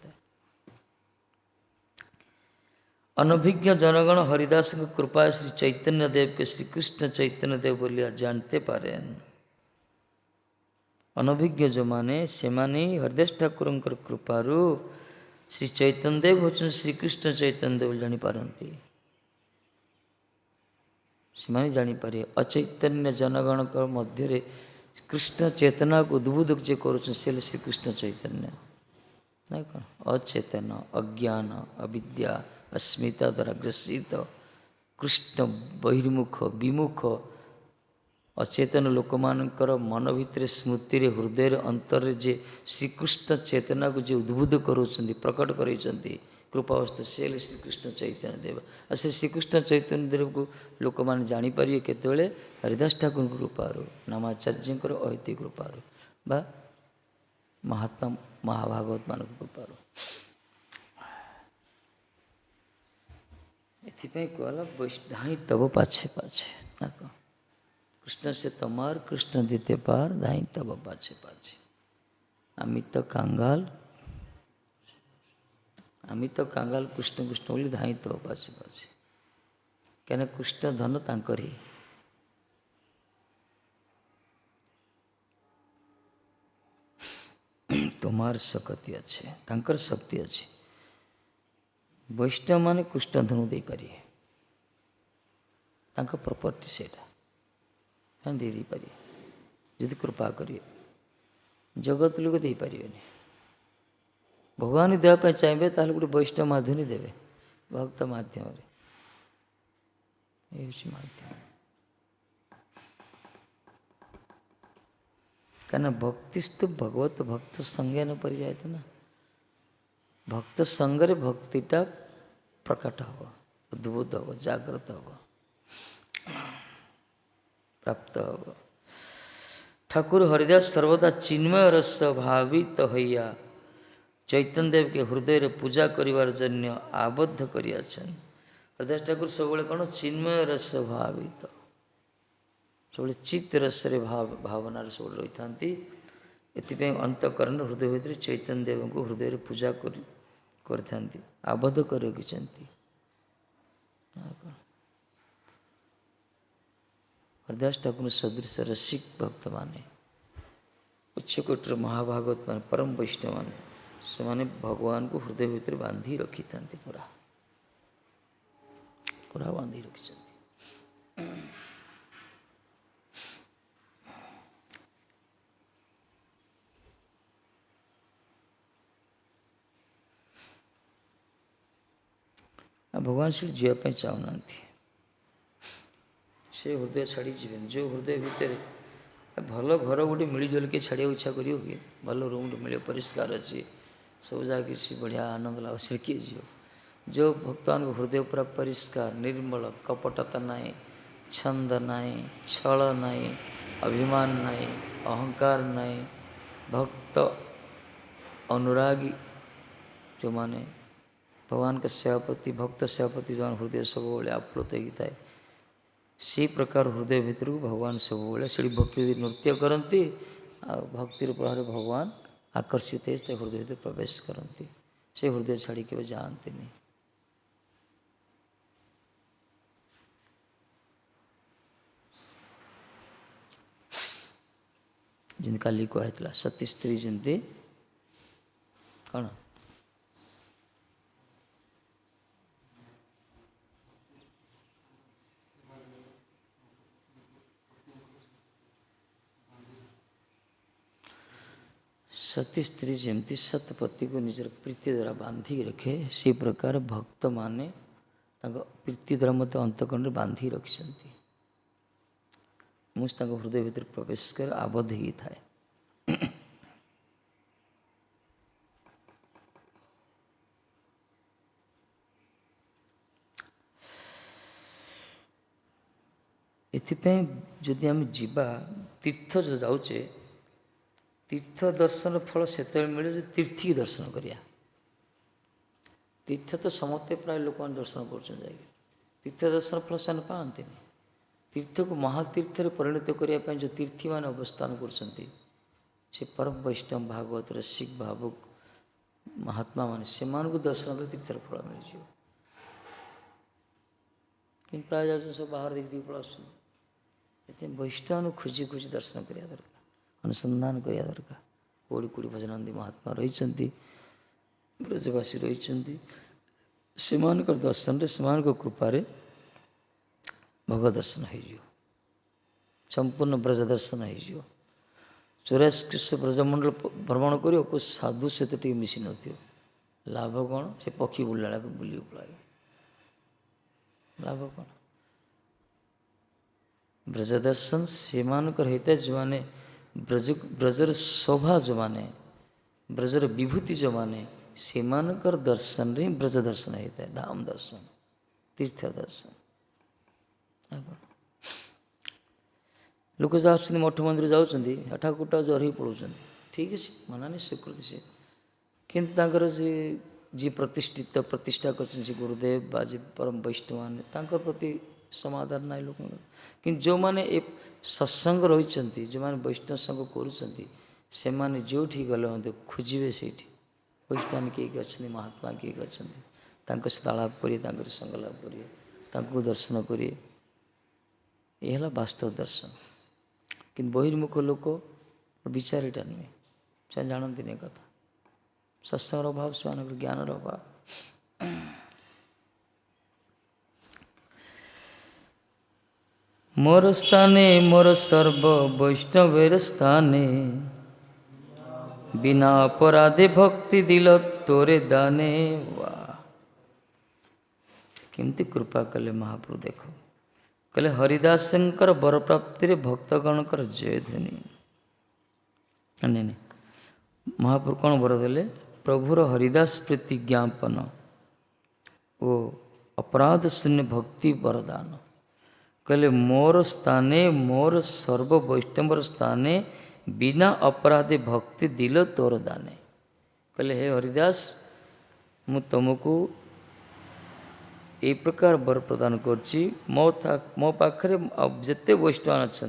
अनभिज्ञ जनगण हरिदास की कृपा श्री चैतन्य देव के श्री कृष्ण चैतन्य देव बोलिया जानते पारे। अनभिज्ञ जो माने से माने हरिदास ठाकुर कृपारू श्री चैतन्य देव होचन श्री कृष्ण चैतन्य देव जानी पारंती। से माने जानी पारे अचैतन्य जनगण मध्य कृष्ण चेतना को उद्बुद्ध जे करुछन से श्री कृष्ण चैतन्य ना कौन अचेतन अज्ञान अविद्या अस्मिता द्वारा ग्रसित कृष्ण बहिर्मुख विमुख अचेतन लोक मानकर मन भितर स्मृति हृदय अंतर जे श्रीकृष्ण चेतना को जो उद्बुद्ध करोचंती प्रकट करैचंती कृपावस्था से श्रीकृष्ण चैतन्य देव। आ से श्रीकृष्ण चैतन्य देव को लोक माने जानी पारिए केतेबेले हरिदास ठाकुर कृपारू नामाचार्यंकर अहित कृपारू बा महात्मा महाभागवत मान कृपारू। एथिपाई कहला धाई तब पाछे पाछे ना कह कृष्ण से तमार कृष्ण दीते पार धाई तब पाछे पाछे। आमी तो कांगाल कृष्ण कृष्ण बोली धाई तब पाछे पाछे क्या कृष्ण धन तांकर ही। तुम्हार शक्ति अच्छे तांकर शक्ति अच्छे। वैष्णव माने कृष्ण धनु दे पारे तांका प्रॉपर्टी सेटा दे दी पारे यदि कृपा करिए जगत लोक दे पारिबेनी। भगवान देवाई चाहिए ताहले गोटे वैष्णव माध्यम देवे भक्त माध्यम ये माध्यम कहना भक्तिस्तु भगवत भक्त संज्ञा न पड़ जाए ना भक्त संगरे भक्तिटा प्रकट हम उद्बुद्ध हम जागृत हम प्राप्त हम। ठाकुर हरिदास सर्वदा चिन्मय रस भावित हइया चैतन्य देव के हृदय पूजा करिवार जन्य आबद्ध करियाछन। हरिदास ठाकुर सब कौन चिन्मय रस भावित सब चित्त रस भावनार सब रही था। एथिपाई अंतकरण हृदय भितर चैतन्य देव को हृदय पूजा करते आबद्ध कर रखिंट। हरिदास ठाकुर सदृश रसिक भक्त माने उच्चकोटर महाभागवत मान परम वैष्णव मान से माने भगवान को हृदय भितर बांधी रखी था पूरा पूरा बांधी रखी। भगवान श्री जीवाई चाहूना से हृदय छाड़ी जी जो हृदय भितर भल घर गोटे मिलजुल के छाड़ा इच्छा कर भल रूम मिले परिष्कार अच्छी सब जगह किसी बढ़िया आनंद लगे से किए जी जो भक्तमान हृदय पूरा परिष्कार निर्मल कपटता नाई छंद नाई छल नाई अभिमान नहीं, अहंकार नहीं, भक्त अनुरागी जो माने भगवान का सेवापति भक्त सेवापति जो हृदय सब आप्लुत होता से प्रकार हृदय भितर को भगवान सब से भक्ति नृत्य करती भक्तिर प्रभाव भगवान आकर्षित है हृदय भितर प्रवेश करती से हृदय छाड़ी के जाती नहीं। जिन काली कहला सती स्त्री जमती कौन सती स्त्री जमती सतपति को निजर प्रीति द्वारा बांधिक रखे से प्रकार भक्त माने प्रीति द्वारा मत अंतकरण बांधि रखिंट मुझे हृदय भीतर प्रवेश कर आबद्ध ही थाए। एथिपाई जदि आम जीवा तीर्थ जो जाऊे तीर्थ दर्शन फल से मिले जो तीर्थ की दर्शन करिया तीर्थ तो समस्ते प्राय लोक दर्शन कर तीर्थ दर्शन फल से पाते नहीं तीर्थ को महातीर्थ परिणत करने जो तीर्थी मान अवस्थान कर परम वैष्णव भागवत रसिक भावुक महात्मा मान से दर्शन तीर्थर फल मिल कि प्राय जाऊँ सब बाहर देखिए पड़ा वैष्णव खोजी खोजी दर्शन करिया दरकार अनुसंधान करिया दरकार कोड़ी कोड़ी भजनांदी महात्मा रही ब्रजवासी रही से दर्शन से कृपारे भगवत दर्शन हो संपूर्ण ब्रज दर्शन हो 84 ब्रजमंडल भ्रमण कर कोई साधु सहित टे मिसी न लाभ कौन से पक्षी बुला बुली पड़ा लाभ कौन ब्रज दर्शन से होता है जो मैंने ब्रजर शोभा जो मैंने ब्रजर विभूति जो मैंने से दर्शन रे ब्रज दर्शन होता है धाम दर्शन तीर्थ दर्शन लोक जाऊँ मठ मंदिर जाऊँगी ठाकुरटा जर पड़ों ठीक है मना नहीं स्वीकृति से किंतु जी जी प्रतिष्ठित प्रतिष्ठा कर गुरुदेव बा जी परम वैष्णव मैंने प्रति समाधान ना लोक कि जो मैंने ए सत्संग रही जो मैंने वैष्णव संग कर जो गले मत खोजे से वैष्णव किए अच्छे महात्मा किए अच्छे सहित आलाप करें संगलाप करें दर्शन करें यह वास्तव दर्शन कि बहिर्मुख लोक विचार यहाँ नुहे से जानती नहीं कथा सत्संग अभाव से ज्ञान अभाव मोर स्थाने मोर सर्व वैष्णवेर स्थाने बिना अपराधे भक्ति दिल तोरे दाने वाह केमती कृपा कले महाप्रभु देखो कहले हरिदास शंकर वर प्राप्ति भक्तगणकर जय ध्वनि नहीं महाप्रभु कौन वर देले प्रभुर हरिदास प्रीति ज्ञापन ओ अपराध शून्य भक्ति वरदान कहले मोर स्थाने मोर सर्व वैष्णवर स्थाने बिना अपराधे भक्ति दिल तोर दाने कहले हे हरिदास मु तुमको ए प्रकार वर प्रदान करछि मो पाखरे जिते वैष्णव अच्छा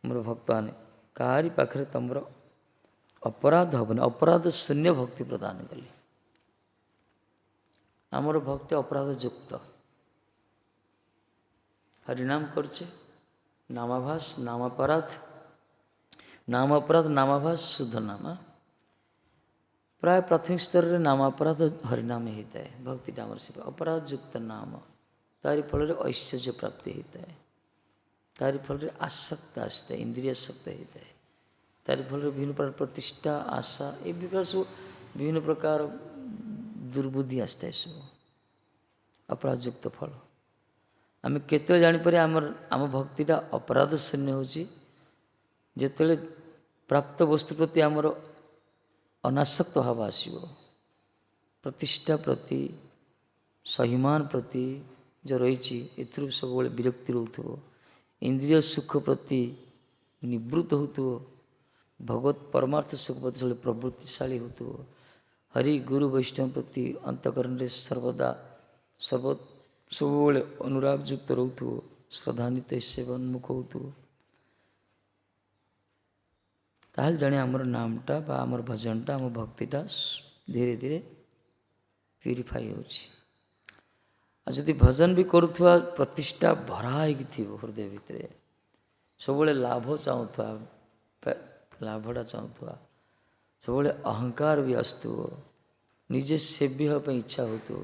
मोर भक्त मैंने कहारी पाखरे तुमर अपराध हेनी अपराध शून्य भक्ति प्रदान कली आमर भक्ति अपराध युक्त हरिनाम करछे नामाभास नामापराध नामाभास शुद्ध नामा प्राय प्राथमिक स्तर में नामापराध हरिनाम होता है भक्ति नाम से अपराध युक्त नाम तारी फल ऐश्वर्य प्राप्ति होता है तारी फल आसक्त आसता है इंद्रिय आसक्त होता है तारी फल विभिन्न प्रकार प्रतिष्ठा आशा ये प्रकार सब विभिन्न प्रकार दुर्बुद्धि आसता है सब अपराध युक्त फल आम केत जापर आम भक्तिटा अपराध शून्य होते प्राप्त वस्तु प्रति आमर अनासक्त भाव आसो प्रतिष्ठा प्रति स्वाभिमान प्रति जो रही सब विरक्ति रोथो इंद्रिय सुख प्रति ନିବୃତ୍ତ ହେଉଥିବ, ଭଗବତ ପରମାର୍ଥ ସୁଖ ପ୍ରତି ପ୍ରବୃତ୍ତିଶାଳୀ ହେଉଥିବ, ହରି ଗୁରୁ ବୈଷ୍ଣବ ପ୍ରତି ଅନ୍ତଃକରଣରେ ସବୁବେଳେ ଅନୁରାଗ ଯୁକ୍ତ ରହୁଥିବ, ଶ୍ରଦ୍ଧାନ୍ୱିତ ସେବନ୍ମୁଖ ହେଉଥିବ, ତାହେଲେ ଜାଣେ ଆମର ନାମଟା ବା ଆମର ଭଜନଟା, ଆମ ଭକ୍ତିଟା ଧୀରେ ଧୀରେ ପ୍ୟୁରିଫାଇ ହେଉଛି। ଆଉ ଯଦି ଭଜନ ବି କରୁଥିବା ପ୍ରତିଷ୍ଠା ଭରା ହେଇକି ଥିବ ହୃଦୟ ଭିତରେ, ସବୁବେଳେ ଲାଭ ଚାହୁଁଥିବା, ଲାଭଟା ଚାହୁଁଥିବା, ସବୁବେଳେ ଅହଙ୍କାର ବି ଆସୁଥିବ, ନିଜେ ସେବ୍ୟ ହେବା ପାଇଁ ଇଚ୍ଛା ହେଉଥିବ,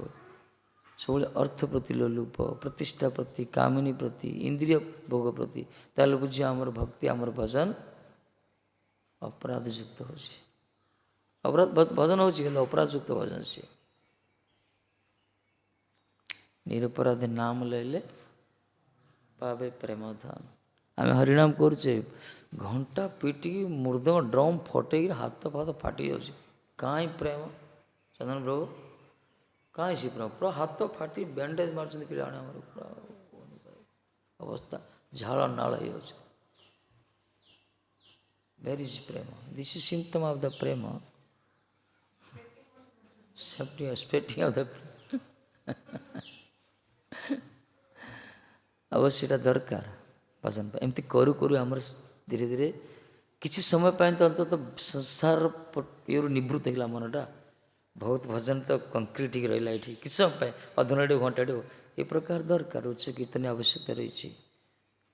ସବୁବେଳେ ଅର୍ଥ ପ୍ରତି ଲୋଲୁପ, ପ୍ରତିଷ୍ଠା ପ୍ରତି, କାମିନୀ ପ୍ରତି, ଇନ୍ଦ୍ରିୟ ଭୋଗ ପ୍ରତି, ତାହେଲେ ବୁଝିବ ଆମର ଭକ୍ତି, ଆମର ଭଜନ ଅପରାଧଯୁକ୍ତ ହେଉଛି। ଭଜନ ହେଉଛି କିନ୍ତୁ ଅପରାଧଯୁକ୍ତ ଭଜନ ସିଏ। ନିରପରାଧୀ ନାମ ଲଇଲେ ପାବେ ପ୍ରେମ ଧନ। ଆମେ ହରିନାମ କରୁଛେ, ଘଣ୍ଟା ପିଟିକି ମୃଦଙ୍ଗ ଡ୍ରମ୍ ଫଟେଇକି ହାତ ଫାତ ଫାଟି ଯାଉଛି, କାହିଁ ପ୍ରେମ? ଚନ୍ଦନ ପ୍ରଭୁ କାହିଁ ସେ ପ୍ରେମ? ପୁରା ହାତ ଫାଟି ବ୍ୟାଣ୍ଡେଜ ମାରୁଛନ୍ତି ପିଲାମାନେ, ଆମର ପୁରା ଅବସ୍ଥା ଝାଳ ନାଳ ହେଇଯାଉଛି। Where is prema? This is symptom of the prema. Specting of the ଅବଶ୍ୟ ସେଇଟା ଦରକାର ଭଜନ ପାଇଁ। ଏମିତି କରୁ କରୁ ଆମର ଧୀରେ ଧୀରେ କିଛି ସମୟ ପାଇଁ ତ ଅନ୍ତତଃ ସଂସାର ଇଏରୁ ନିବୃତ୍ତ ହେଇଗଲା ମନଟା। ବହୁତ ଭଜନ ତ କଂକ୍ରିଟ୍ ହେଇକି ରହିଲା ଏଠି କିଛି ସମୟ ପାଇଁ, ଅଧଘଣ୍ଟାଟେ ଘଣ୍ଟାଟେ ଏ ପ୍ରକାର ଦରକାର। ଉଚ୍ଚ କୀର୍ତ୍ତନ ଆବଶ୍ୟକତା ରହିଛି,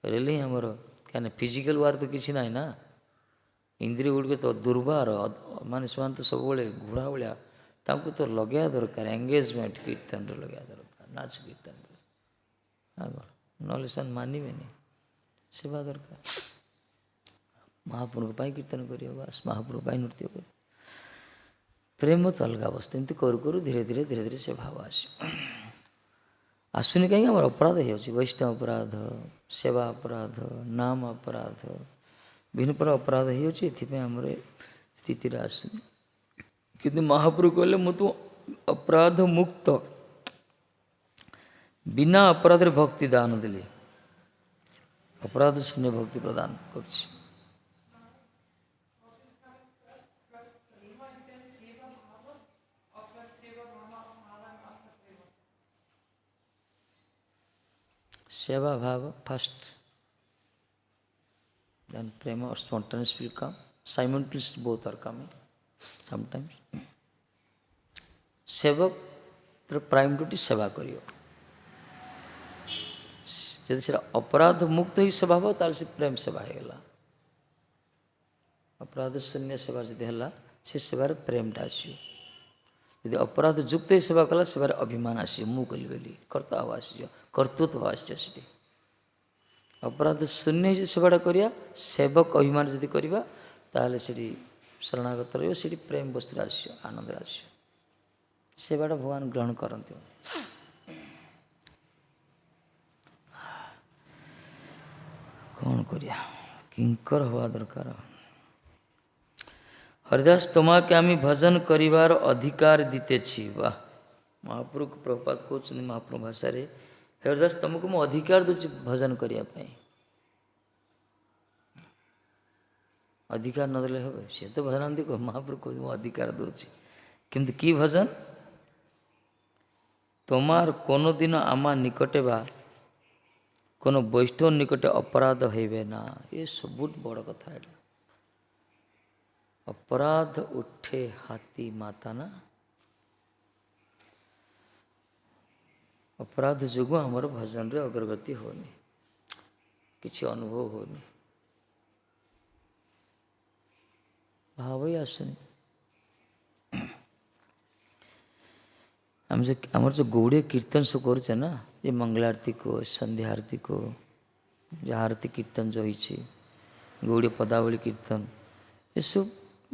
ରହିଲେ ହିଁ ଆମର, କାହିଁକିନା ଫିଜିକାଲ ୱାର୍କ ତ କିଛି ନାହିଁ ନା, ଇନ୍ଦ୍ରିୟ ଗୁଡ଼ିକ ତ ଦୁର୍ବାର, ମାନେ ସେମାନେ ତ ସବୁବେଳେ ଘୋଡ଼ା ଭଳିଆ, ତାଙ୍କୁ ତ ଲଗାଇବା ଦରକାର, ଏଙ୍ଗେଜମେଣ୍ଟ କୀର୍ତ୍ତନରେ ଲଗାଇବା ଦରକାର, ନାଚ କୀର୍ତ୍ତନରେ, ଆଗ ନହେଲେ ସେମାନେ ମାନିବେନି। ସେବା ଦରକାର, ମହାପ୍ରଭୁଙ୍କ ପାଇଁ କୀର୍ତ୍ତନ କରିବ, ବାସ୍ ମହାପ୍ରଭୁଙ୍କ ପାଇଁ ନୃତ୍ୟ କରିବ। ପ୍ରେମ ତ ଅଲଗା ଅବସ୍ଥା। ଏମିତି କରୁ କରୁ ଧୀରେ ଧୀରେ ଧୀରେ ଧୀରେ ସେ ଭାବ ଆସିବ। ଆସୁନି କାହିଁକି? ଆମର ଅପରାଧ ହେଇଯାଉଛି, ବୈଷ୍ଣବ ଅପରାଧ, ସେବା ଅପରାଧ, ନାମ ଅପରାଧ, ବିଭିନ୍ନ ପ୍ରକାର ଅପରାଧ ହେଇଯାଉଛି, ଏଥିପାଇଁ ଆମର ସ୍ଥିତିରେ ଆସୁନି। କିନ୍ତୁ ମହାପ୍ରଭୁ କହିଲେ ମୁଁ ତ ଅପରାଧ ମୁକ୍ତ, ବିନା ଅପରାଧରେ ଭକ୍ତି ଦାନ ଦେଲି, ଅପରାଧ ଶୂନ୍ୟ ଭକ୍ତି ପ୍ରଦାନ କରୁଛି। सेवा भाव first, then prema or spontaneous will come. Simultaneously both are coming sometimes. सेवक प्राइम ड्यूटी सेवा करियो। ଯଦି ସେଟା ଅପରାଧ ମୁକ୍ତ ହିଁ ସେବା ହେବ ତାହେଲେ ସେ ପ୍ରେମ ସେବା ହେଇଗଲା। ଅପରାଧ ଶୂନ୍ୟ ସେବା ଯଦି ହେଲା ସେ ସେବାରେ ପ୍ରେମଟା ଆସିବ। ଯଦି ଅପରାଧ ଯୁକ୍ତ ହିଁ ସେବା କଲା ସେବାରେ ଅଭିମାନ ଆସିବ, ମୁଁ କଲି ବୋଲି କର୍ତ୍ତଭାବ ଆସିଯିବ, କର୍ତ୍ତୃତ୍ୱ ଆସିଯିବ ସେଠି। ଅପରାଧ ଶୂନ୍ୟ ଯଦି ସେବାଟା କରିବା, ସେବକ ଅଭିମାନ ଯଦି କରିବା, ତାହେଲେ ସେଠି ଶରଣାଗତ ରହିବ, ସେଠି ପ୍ରେମ ବସ୍ତୁରେ ଆସିବ, ଆନନ୍ଦରେ ଆସିବ, ସେବାଟା ଭଗବାନ ଗ୍ରହଣ କରନ୍ତି। କ'ଣ କରିବା, କିଙ୍କର ହେବା ଦରକାର। ହରିଦାସ তোমাকে আমি ଭଜନ କରିବାର ଅଧିକାର ଦିତେছি। ବା ମହାପ୍ରଭୁ ପ୍ରଭୁପାଦ କହୁଛନ୍ତି ମହାପ୍ରଭୁ ଭାଷାରେ, ହରିଦାସ ତୁମକୁ ମୁଁ ଅଧିକାର ଦେଉଛି ଭଜନ କରିବା ପାଇଁ। ଅଧିକାର ନଦେଲେ ହେବ? ସିଏ ତ ଭଜନ ଦେଖ, ମହାପ୍ରଭୁ କହୁଛି ମୁଁ ଅଧିକାର ଦେଉଛି, কিন্তু কি ভজন? তোমার কোনো দিন আমার নিকটে বা কোনো বৈষ্ণব নিকটে অপরাধ হইবে না। ଏ ସବୁଠୁ ବଡ଼ କଥା ଏଇଟା। ଅପରାଧ ଉଠେ ହାତୀ ମାତା ନା, ଅପରାଧ ଯୋଗୁଁ ଆମର ଭଜନରେ ଅଗ୍ରଗତି ହେଉନି, କିଛି ଅନୁଭବ ହେଉନି, ଭାବ ହିଁ ଆସୁନି। ଆମର ଯେଉଁ ଗୌଡ଼ୀୟ କୀର୍ତ୍ତନ ସବୁ କରୁଛେ ନା, ଯେ ମଙ୍ଗଳ ଆରତୀକୁ, ସନ୍ଧ୍ୟା ଆରତୀକୁ, ଯାହା ଆରତୀ କୀର୍ତ୍ତନ ଯେଉଁ ହେଇଛି, ଗୌଡ଼ୀୟ ପଦାବଳୀ କୀର୍ତ୍ତନ, ଏସବୁ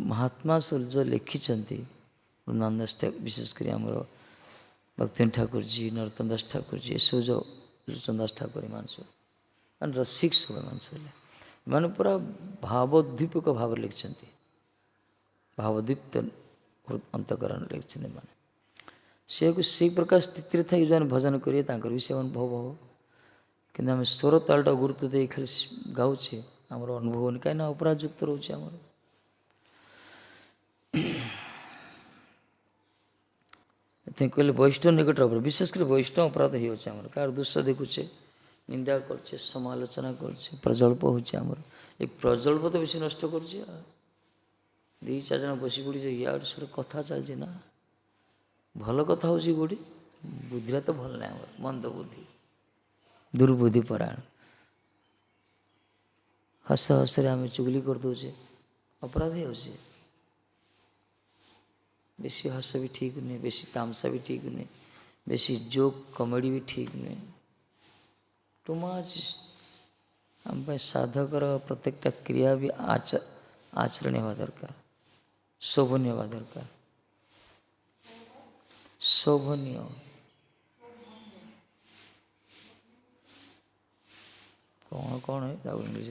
ମହାତ୍ମା ସବୁ ଯେଉଁ ଲେଖିଛନ୍ତି, ବୃନ୍ଦାବନ ଦାସ ବିଶେଷ କରି ଆମର ଭକ୍ତିନ ଠାକୁରଜୀ, ନରୋତ୍ତମ ଦାସ ଠାକୁରଜୀ, ଏସବୁ ଯେଉଁ ଲୋଚନ ଦାସ ଠାକୁର, ଏମାନେ ସବୁ ମାନେ ରସିକ ସବୁ, ଏମାନେ ସବୁ ଏମାନେ ପୁରା ଭାବୋଦ୍ଦୀପକ ଭାବରେ ଲେଖିଛନ୍ତି, ଭାବୋଦ୍ଦୀପ୍ତ ଅନ୍ତଃକରଣ ଲେଖିଛନ୍ତି ଏମାନେ। ସେକୁ ସେଇ ପ୍ରକାର ସ୍ଥିତିରେ ଥାଇ ଯେଉଁମାନେ ଭଜନ କରିବେ ତାଙ୍କର ବି ସେ ଅନୁଭବ ହେବ। କିନ୍ତୁ ଆମେ ସ୍ୱର ତାଳଟା ଗୁରୁତ୍ୱ ଦେଇ ଖାଲି ଗାଉଛେ, आमर अनुभव नहीं कहीं अपराधयुक्त रोचे आमर कहले वैष्णव निकट अपराध विशेषकर वैष्णव अपराध ही होचे आमर कार दोष देखुचे निंदा करछे समालोचना करछे प्रजल्प होचे आमर ए प्रजल्प तो बेसी नष्ट करछे दी चार जन बसी पड़ी इाड़ सब कथा चलছে ना भल कथा हो गोटी बुद्धिरा तो भल ना आमर मंद बुद्धि दुर्बुद्धि परायण हस हस आम चुगली कर दौचे अपराध हो बेसी हस भी ठीक नहीं बेसी तामसा भी ठीक नहीं बेसी जोक कमेडी भी ठीक नहीं टू मच आम साधकर प्रत्येकटा क्रिया भी आचरण हवा दरकार शोभनीय हवा दरकार शोभनीय कौन कौन है ताऊ इंग्लिश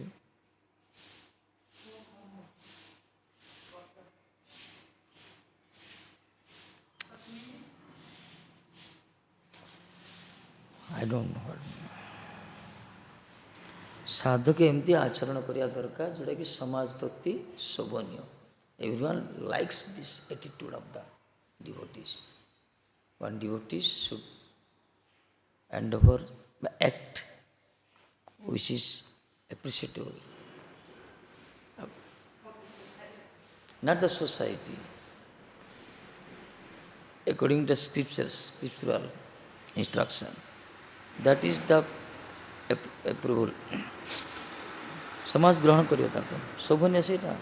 आई डोंट नो साधक एमती आचरण करिया दरकार जोटा कि समाज प्रति शोभनीय everyone likes this attitude of the devotees one devotees should and over act which is appreciable. Not the society. According to scriptures, scriptural instruction. That is the approval. समाज ग्रहण करियो ताको शोभनीय सेटा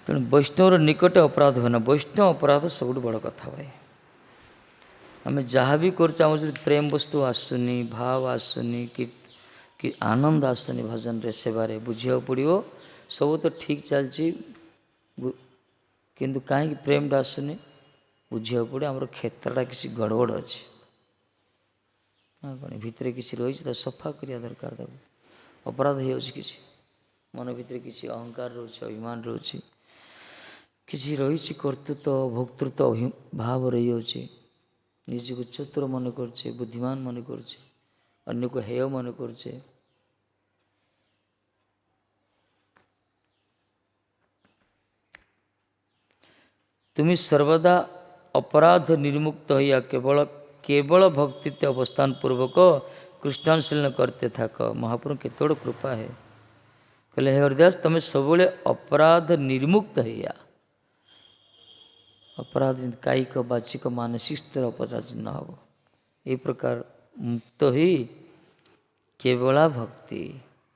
तेणु वैष्णव निकट अपराध होना वैष्णव अपराध सब बड़ कथा भाई आम जहाँ भी कर प्रेम वस्तु आसुनी भाव आसुनी कि आनंद आसुनी भजन रे सेवारे बुझा पड़ो सब तो ठीक चलती किंतु कहीं प्रेमटा आसुनी बुझा पड़े आम क्षेत्रटा किसी गड़बड़ अच्छे कौन भितर किसी रही तो सफा करिया दरकार अपराध हो किसी मन भितर किसी अहंकार रोचे अभिमान रोचे किसी रही कर्तृत्व भोक्तृत्व भाव रही होची निज को चतुर मन करछे बुद्धिमान मन करछे अन्य को हेय मन करछे तुम्हें सर्वदा अपराध निर्मुक्त होया केवल केवल भक्ति अवस्थान पूर्वक कृष्णानुशीलन करते थाक महाप्रभु केते कृपा है कहले हे हरिदास तुम्हें सब अपराध निर्मुक्त होया अपराध कायिक बाचिक मानसिक स्तर अपराध न हो ये प्रकार मुक्त ही केवला भक्ति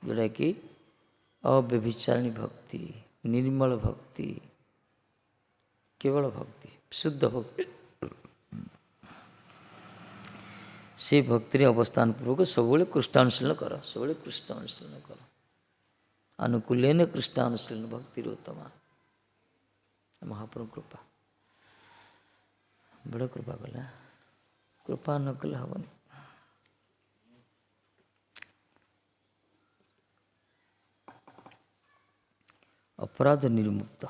जोटा कि अव्यभिचारिणी भक्ति निर्मल भक्ति केवल भक्ति शुद्ध भक्ति से भक्ति अवस्थान पूर्वक सब कृष्णानुशीलन कर सब कृष्णानुशीलन कर अनुकूलन कृष्णानुशीलन भक्ति उत्तमा महाप्रभु कृपा बड़ कृपा कला कृपा न कले हेनी अपराध निर्मुक्त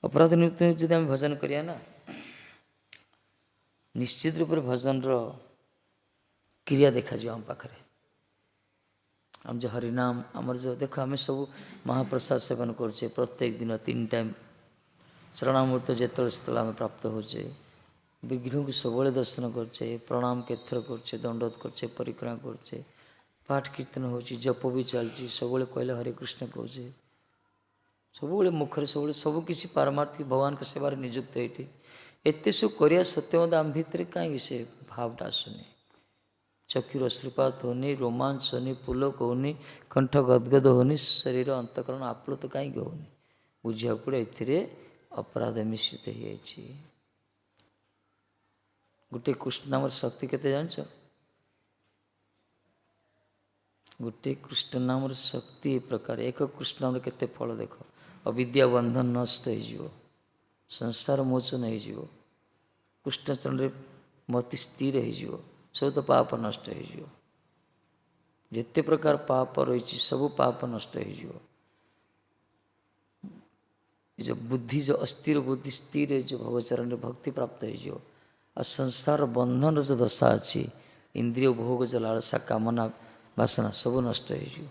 अपराध निर्मुक्त जब आम भजन करिया ना निश्चित रूप से भजन रो क्रिया देखा जो आम पाखे आम जो हरिनाम आमर जो देख आम सब महाप्रसाद सेवन करछे प्रत्येक दिन 3 टाइम शरणामूर्त जिते आम प्राप्त होचे विग्रह को सब दर्शन करछे प्रणाम केथर करछे दंडोत करछे परिक्रमा करछे पाठ कीर्तन होची जप भी चलती सब कहले हरे कृष्ण कहचे सब मुखर सब सबकि पारमार्थिक भगवान के सेवार नियुक्त होती एत सब करिया सत्य आम भितर कहीं से भावटा आसुनी चक्षुर अश्रुपात होनी रोमांच होनी पुलक होनी कंठ गदगद होनी शरीर अंतकरण आप्लुत कहीं होनी बुझा पड़े ए अपराध मिश्रित हो गोटे कृष्ण नाम शक्ति केते जानछ गोटे कृष्ण नाम शक्ति प्रकार एक कृष्ण नाम केते फल देख अविद्या बंधन नष्ट हो संसार मोचन हो कृष्णचरण मति स्थिर हो सब तो पाप नष्ट हो जिते प्रकार पाप रही सब पाप नष्ट हो जो बुद्धि जो अस्थिर बुद्धि स्थिर जो भगवचरण भक्ति प्राप्त हो ଆଉ ସଂସାର ବନ୍ଧନର ଯେଉଁ ଦଶା ଅଛି, ଇନ୍ଦ୍ରିୟ ଭୋଗ ଯେଉଁ ଲାଳସା କାମନା ବାସନା ସବୁ ନଷ୍ଟ ହେଇଯିବ।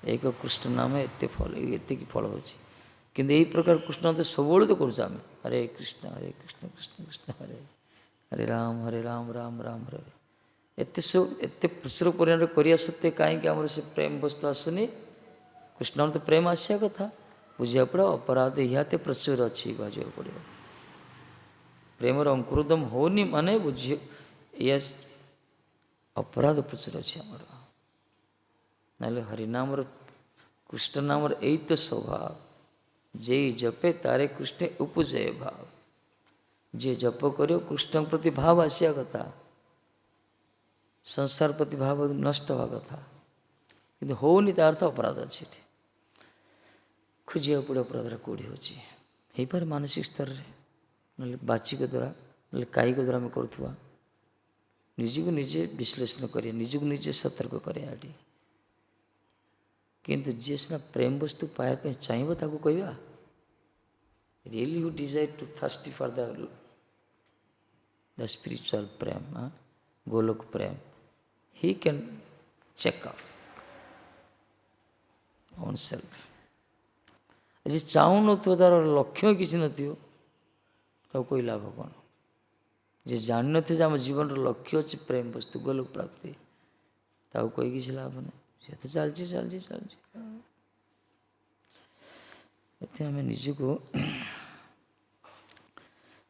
ଏକ କୃଷ୍ଣ ନାମ ଏତେ ଫଳ, ଏତିକି ଫଳ ହେଉଛି। କିନ୍ତୁ ଏଇ ପ୍ରକାର କୃଷ୍ଣ ତ ସବୁବେଳେ ତ କରୁଛୁ ଆମେ, ହରେ କୃଷ୍ଣ କୃଷ୍ଣ କୃଷ୍ଣ ହରେ ହରେ ରାମ ରାମ ରାମ ହରେ ହରେ। ଏତେ ସବୁ ଏତେ ପ୍ରଚୁର ପରିମାଣରେ କରିବା ସତ୍ତ୍ୱେ କାହିଁକି ଆମର ସେ ପ୍ରେମ ବସ୍ତୁ ଆସୁନି? କୃଷ୍ଣର ତ ପ୍ରେମ ଆସିବା କଥା, ବୁଝିବାକୁ ପଡ଼ିବ। ଅପରାଧ ଇହାତେ ପ୍ରଚୁର ଅଛି, ବୁଝିବାକୁ ପଡ଼ିବ। ପ୍ରେମର ଅଙ୍କୁରୋଦମ ହେଉନି ମାନେ ବୁଝି ଏହା ଅପରାଧ ପ୍ରଚୁର ଅଛି ଆମର। ନହେଲେ ହରିନାମର କୃଷ୍ଣ ନାମର ଏଇ ତ ସ୍ୱଭାବ, ଯେଇ ଜପେ ତାରେ କୃଷ୍ଣ ଉପଜୟ ଭାବ। ଯିଏ ଜପ କରିବ କୃଷ୍ଣଙ୍କ ପ୍ରତି ଭାବ ଆସିବା କଥା, ସଂସାର ପ୍ରତି ଭାବ ନଷ୍ଟ ହେବା କଥା, କିନ୍ତୁ ହେଉନି। ତା ଅର୍ଥ ଅପରାଧ ଅଛି ଏଠି। ଖୋଜିବାକୁ ପଡ଼ିବ ଅପରାଧଟା କେଉଁଠି ହେଉଛି। ହେଇପାରେ ମାନସିକ ସ୍ତରରେ, ନହେଲେ ବାଚିକ ଦ୍ୱାରା, ନହେଲେ କାୟିକ ଦ୍ୱାରା ଆମେ କରୁଥିବା। ନିଜକୁ ନିଜେ ବିଶ୍ଳେଷଣ କରିବା, ନିଜକୁ ନିଜେ ସତର୍କ କରିବା ଏଠି। କିନ୍ତୁ ଯିଏ ସିନା ପ୍ରେମ ବସ୍ତୁ ପାଇବା ପାଇଁ ଚାହିଁବ ତାକୁ କହିବା, really who desire to thirsty for the spiritual prem, Golok prem, he can check out oneself. ଯିଏ ଚାହୁଁନଥିବ, ତାର ଲକ୍ଷ୍ୟ କିଛି ନଥିବ, ତାକୁ କହି ଲାଭ କ'ଣ? ଯିଏ ଜାଣିନଥିବ ଯେ ଆମ ଜୀବନର ଲକ୍ଷ୍ୟ ଅଛି ପ୍ରେମ ବସ୍ତୁ ଗୋଲୋକ ପ୍ରାପ୍ତି, ତାକୁ କହି କିଛି ଲାଭ ନାହିଁ। ସେ ତ ଚାଲିଛି। ଏଥିରେ ଆମେ ନିଜକୁ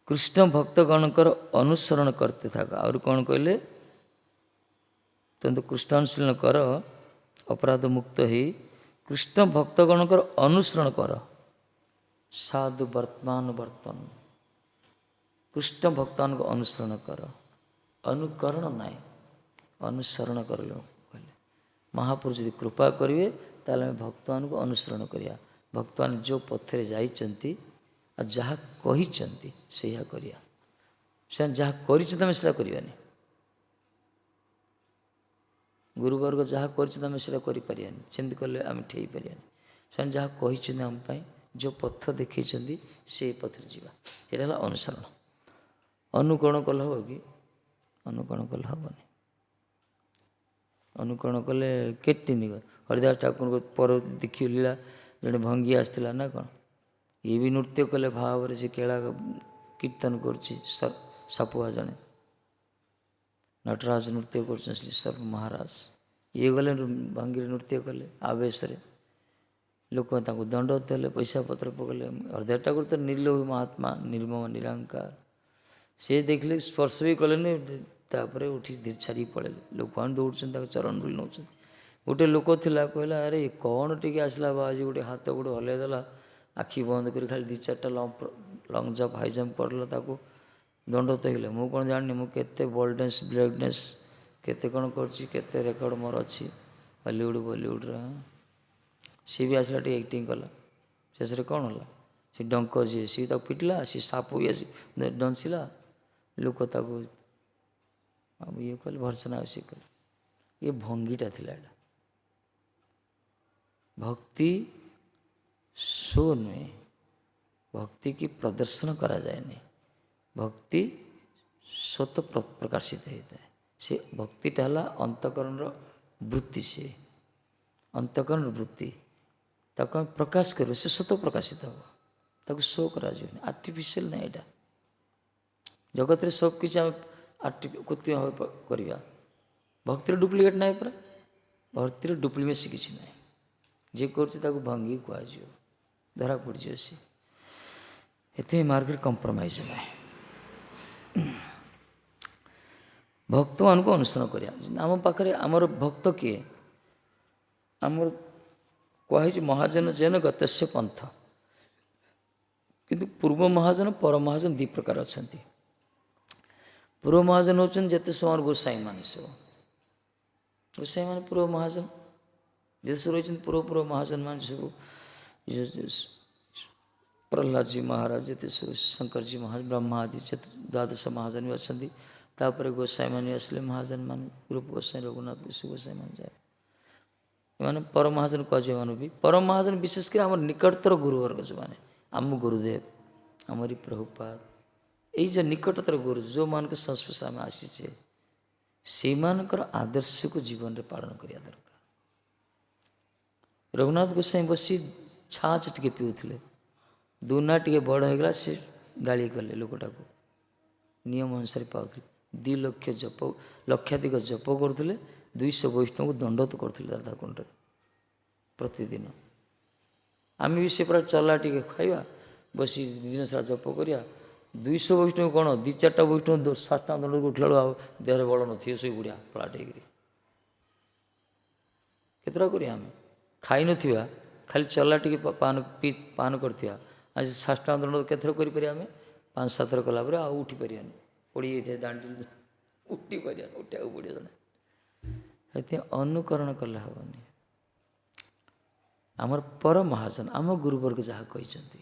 କୃଷ୍ଣ ଭକ୍ତଗଣଙ୍କର ଅନୁସରଣ କରିତେ ଥାକ। ଆହୁରି କ'ଣ କହିଲେ? କିନ୍ତୁ କୃଷ୍ଣାନୁଶୀଳନ କର, ଅପରାଧ ମୁକ୍ତ ହେଇ କୃଷ୍ଣ ଭକ୍ତଗଣଙ୍କର ଅନୁସରଣ କର। ସାଧୁ ବର୍ତ୍ତମାନ କୃଷ୍ଣ ଭକ୍ତମାନଙ୍କ ଅନୁସରଣ କର, ଅନୁକରଣ ନାହିଁ, ଅନୁସରଣ କରିଲ କହିଲେ। ମହାପୁରୁଷ ଯଦି କୃପା କରିବେ ତାହେଲେ ଆମେ ଭକ୍ତମାନଙ୍କୁ ଅନୁସରଣ କରିବା। ଭକ୍ତମାନେ ଯେଉଁ ପଥରେ ଯାଇଛନ୍ତି ଆଉ ଯାହା କହିଛନ୍ତି ସେଇଆ କରିବା। ସେମାନେ ଯାହା କରିଛନ୍ତି ଆମେ ସେଇଟା କରିବାନି। ଗୁରୁବର୍ଗ ଯାହା କରିଛନ୍ତି ଆମେ ସେଇଟା କରିପାରିବାନି, ସେମିତି କଲେ ଆମେ ଠିକ୍ ପାରିବାନି। ସେମାନେ ଯାହା କହିଛନ୍ତି ଆମ ପାଇଁ, ଯେଉଁ ପଥ ଦେଖାଇଛନ୍ତି ସେଇ ପଥରେ ଯିବା, ସେଇଟା ହେଲା ଅନୁସରଣ। ଅନୁକରଣ କଲେ ହେବ କି? ଅନୁକରଣ କଲେ ହେବନି। ଅନୁକରଣ କଲେ କେତେ ଦିନ? ହରିଦାସ ଠାକୁରଙ୍କ ପର ଦେଖି ଲୀଳା, ଜଣେ ଭଙ୍ଗୀ ଆସିଥିଲା ନା କ'ଣ, ଇଏ ବି ନୃତ୍ୟ କଲେ ଭାବରେ, ସେ କେଳା କୀର୍ତ୍ତନ କରୁଛି, ସାପୁଆ ଜଣେ ନଟରାଜ ନୃତ୍ୟ କରୁଛନ୍ତି, ଶ୍ରୀ ସର୍ପ ମହାରାଜ। ଇଏ ଗଲେ ଭଙ୍ଗୀରେ ନୃତ୍ୟ କଲେ ଆବେଶରେ, ଲୋକ ତାଙ୍କୁ ଦଣ୍ଡ ଦେଲେ, ପଇସା ପତ୍ର ପକେଇଲେ। ହରିଦାସ ଠାକୁର ତ ନିର୍ଲୋଭ ମହାତ୍ମା, ନିର୍ମମ ନିରାକାର, ସେ ଦେଖିଲେ ସ୍ପର୍ଶ ବି କଲେନି, ତାପରେ ଉଠି ଛାଡ଼ିକି ପଳେଇଲେ। ଲୋକମାନେ ଦୌଡ଼ୁଛନ୍ତି, ତାକୁ ଚରଣ ଧୂଳି ନେଉଛନ୍ତି। ଗୋଟେ ଲୋକ ଥିଲା, କହିଲା ଆରେ କ'ଣ ଟିକେ ଆସିଲା ବା ଆଜି ଗୋଟେ ହାତ ଗୋଡ଼ ହଲେଇ ଦେଲା, ଆଖି ବନ୍ଦ କରି ଖାଲି 2-4ଟା ଲଙ୍ଗ ଜମ୍ପ ହାଇ ଜମ୍ପ କରିଲା, ତାକୁ ଦଣ୍ଡ ତ ହେଇଗଲେ। ମୁଁ କ'ଣ ଜାଣିନି, ମୁଁ କେତେ ବୋଲ୍ଡନେସ୍ ବ୍ରେଭନେସ୍ କେତେ କ'ଣ କରୁଛି, କେତେ ରେକର୍ଡ଼ ମୋର ଅଛି ହଲିଉଡ଼ ବଲିଉଡ଼ର। ସିଏ ବି ଆସିଲା ଟିକେ ଆକ୍ଟିଂ କଲା, ଶେଷରେ କ'ଣ ହେଲା? ସେ ଡଙ୍କ ଯିଏ ସିଏ ତାକୁ ପିଟିଲା, ସିଏ ସାପ ବି ଆସି ଡଞ୍ଚିଲା, ଲୋକ ତାକୁ ଇଏ କଲେ, ଭର୍ସନା ସିଏ କଲେ। ଇଏ ଭଙ୍ଗୀଟା ଥିଲା। ଏଇଟା ଭକ୍ତି ଶୋ ନୁହେଁ, ଭକ୍ତି କି ପ୍ରଦର୍ଶନ କରାଯାଏନି, ଭକ୍ତି ସ୍ୱତଃ ପ୍ରକାଶିତ ହେଇଥାଏ। ସେ ଭକ୍ତିଟା ହେଲା ଅନ୍ତଃକରଣର ବୃତ୍ତି, ସେ ଅନ୍ତଃକରଣର ବୃତ୍ତି, ତାକୁ ଆମେ ପ୍ରକାଶ କରିବୁ, ସେ ସ୍ୱତଃ ପ୍ରକାଶିତ ହେବ, ତାକୁ ଶୋ କରାଯିବନି। ଆର୍ଟିଫିସିଆଲ ନାହିଁ ଏଇଟା। ଜଗତରେ ସବୁ କିଛି ଆମେ କୃତ୍ରିମ ଭାବେ କରିବା, ଭକ୍ତିର ଡୁପ୍ଲିକେଟ୍ ନାହିଁ ପରା। ଭକ୍ତିର ଡୁପ୍ଲିମେସି କିଛି ନାହିଁ। ଯିଏ କରୁଛି ତାକୁ ଭଙ୍ଗୀ କୁହାଯିବ, ଧରା ପଡ଼ିଯିବ ସିଏ। ଏଥିପାଇଁ ମାର୍କେଟ କମ୍ପ୍ରମାଇଜ୍ ନାହିଁ। ଭକ୍ତମାନଙ୍କୁ ଅନୁସରଣ କରିବା। ଆମ ପାଖରେ ଆମର ଭକ୍ତ କିଏ? ଆମର କୁହାହେଇଛି ମହାଜନ ଜେନ ଗତସ୍ୟ ପନ୍ଥ, କିନ୍ତୁ ପୂର୍ବ ମହାଜନ ପର ମହାଜନ ଦୁଇ ପ୍ରକାର ଅଛନ୍ତି। ପୂର୍ବ ମହାଜନ ହେଉଛନ୍ତି ଯେତେ ସମୟର ଗୋସାଇଁମାନେ, ସବୁ ଗୋସାଇଁମାନେ ପୂର୍ବ ମହାଜନ। ଯେତେ ସବୁ ରହିଛନ୍ତି ପୂର୍ବ ମହାଜନ ମାନେ ସବୁ, ପ୍ରହ୍ଲାଦଜୀ ମହାରାଜ, ଯେତେ ସବୁ ଶଙ୍କରଜୀ ମହାରାଜ, ବ୍ରହ୍ମା ଆଦି ଦ୍ୱାଦଶ ମହାଜନ ବି ଅଛନ୍ତି। ତାପରେ ଗୋସାଇଁମାନେ ଆସିଲେ, ମହାଜନ ମାନେ ରୂପ ଗୋସାଇଁ, ରଘୁନାଥ ଗୋସାଇଁମାନେ ଯାଏ, ଏମାନେ ପରମହାଜନ କୁହାଯିବ। ଏମାନେ ବି ପରମହାଜନ, ବିଶେଷ କରି ଆମର ନିକଟତର ଗୁରୁବର୍ଗ, ଯେଉଁମାନେ ଆମ ଗୁରୁଦେବ, ଆମରି ପ୍ରଭୁପାଦ, जो निकटतर गुरु जो मान संस्पर्श आम आसीचे से आदर्श को जीवन में पालन करिया दरकार। रघुनाथ गोसाई बसी छाछ टे पीउले दुना टे बड़ होगा से गाड़ी कले लोकटा को नियम अनुसार पाते 2 लक्ष जप लक्षाधिक जप करुले 200 वैष्णव को दंडत करते राधाकुंड प्रतिदिन। आम भी से पूरा चला टे खाइबा बसी दिन सारा जप करिया 200 वैष्णव कौन 2-4टा वैष्णव सातटा दंड उठला देहर बल न शोई बुढ़िया पलाट केतरा करिया आम खाई नथिबा खाली चला टे पान करथिया आज 7टा दंड केथर करि परिया आम 5-7 थर कला आ उठी परियानी पड़ी जाए दांडी उठी परिया उठा पड़े जन अनुकरण कले हेनी। आमर पर महाजन आम गुरुवर्ग जहाँ कहते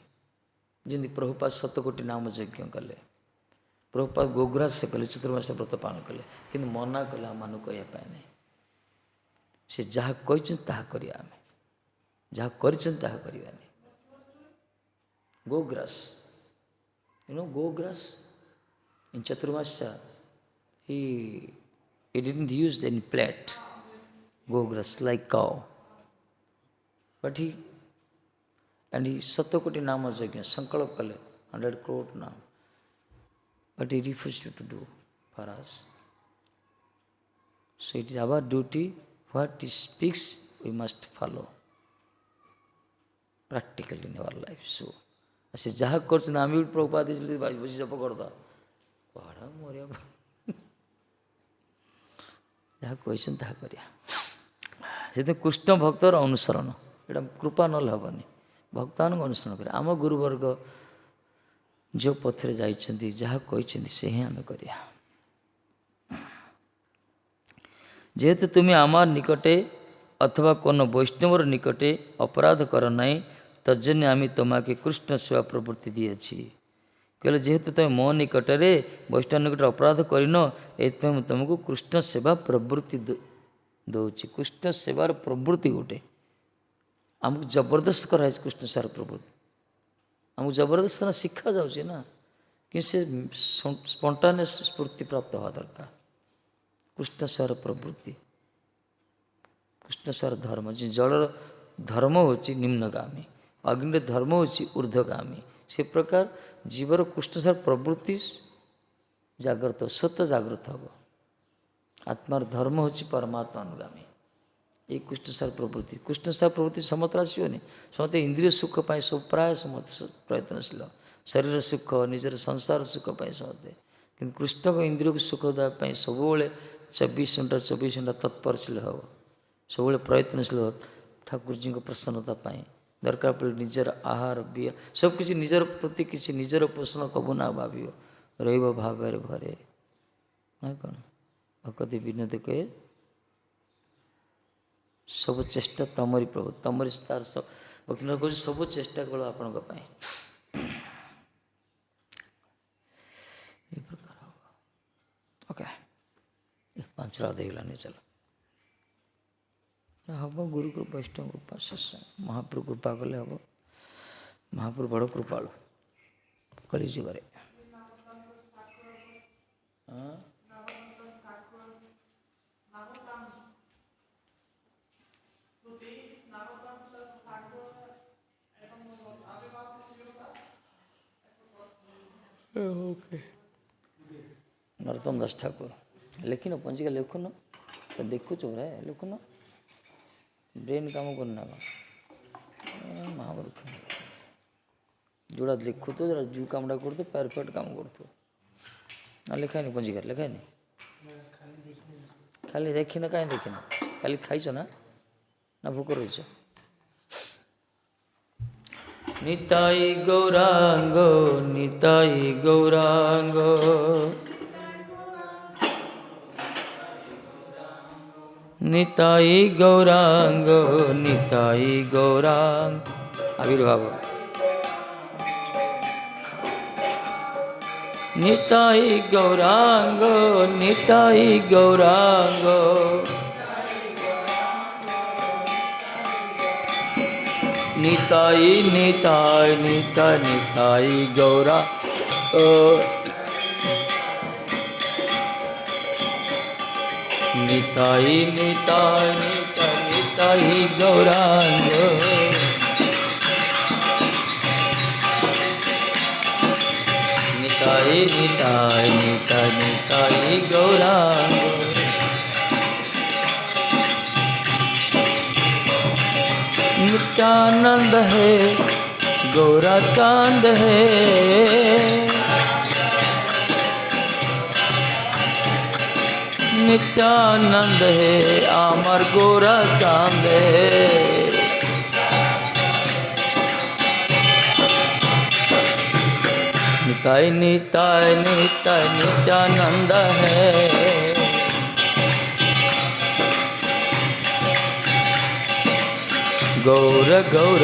जमी प्रभुपाद 7 कोटी नाम यज्ञ कले प्रभुपाद गोग्रास कले चतुर्मास व्रत पालन कले कि मना कले आम मानू करने से जहाँ कहते करिया आम जहाँ करवानी। गोग्रास गोग्रास in Chaturmasya he didn't use any plate gograss like cow but he Satyakoti Nama Yajna Sankalp kale 100 crore now but he refused to do for us. So it is our duty what he speaks we must follow practically in our life. So ऐसे जहाँ कर आम भी प्रभुपाद बस जप करदा पहाड़ा मोरिया जहाँ कहते करिया कृष्ण भक्तर अनुसरण एटा कृपा नल हेनी भक्तान अनुसरण कर आम गुरुवर्ग जो पथरे जाइछन्ति जहाँ कहते से ही आम करिया। जेहेतु तुम्हें आमार निकटे अथवा कोनो वैष्णवर निकटे अपराध कर नाई तजन्य आम तुम्हें कृष्ण सेवा प्रवृत्ति दिएछि कहले जेहेतु तुम मो निकटरे वैष्णव निकट अपराध करन एथि तुमको कृष्ण सेवा प्रवृत्ति दौची। कृष्ण सेवार प्रवृत्ति गोटे आमको जबरदस्त कराई कृष्ण सेवार प्रवृत्ति आमको जबरदस्त ना शिखा जाऊँगी ना कि से स्पंटानियस स्फूर्ति प्राप्त हवा दरकार। कृष्ण सेवार प्रवृत्ति कृष्ण सेवार धर्म जलर धर्म होची निम्नगामी अग्नि धर्म होची ऊर्ध्वगामी से प्रकार जीवर कृष्ण सेवार प्रवृत्ति जागृत स्वतः जागृत हम आत्मार धर्म होची परमात्मा अनुगामी ये कृष्ण सेवार प्रवृत्ति समस्त आसोनी समस्ते इंद्रिय सुख पाई सब प्राय समस्त प्रयत्नशील शरीर सुख निजर संसार सुख पाई समस्ते कि कृष्ण को इंद्रिय को सुख देवाई सब 24 घंटा तत्परशील हम सब प्रयत्नशील हो ठाकुर जी को प्रसन्नता पाई दरकार पड़े निजर आहार बिया सबकि निजर प्रति किसी निजर पोषण कबू ना भाव रभाव भरे ना कौन भक्ति विनोद कहे सब चेष्टा तमरी प्रभु तमरी तार सब भक्ति कह सब चेष्टा केवल आपण प्रकार ओके 5 रात होगलानी चलो हम गुरु कृपा वैष्णव कृपा सत्संग महाप्रभु कृपा कले हम महाप्रभु बड़ कृपालु कलिजुग नरोत्तम दास ठाकुर लिखिन पंजिका लिखुन तो देखुच लिखुन ब्रेन काम करना महामूर्ख जोड़ा लिखु तो जरा जू कामटा कर परफेक्ट काम कर ना लिखानी पंजिकार लिखानी खाली देखी ना कहीं देखी ना खाली खाई ना ना भोक रही निताई गौरांग निताई गौरांग निताई गौरांग निताई गौरांग आविर्भाव निताई गौरांग निताई गौरांग निताई निताई निताई निताई गौरा निताई निताई निताई निताई गौरांग निताई निताई निताई निताई गौरांग नित्यानंद है गौरा चांद है नित्यानंद है अमर गोरा चांद है निताई निताई निताई नित्यानंद है गौर गौर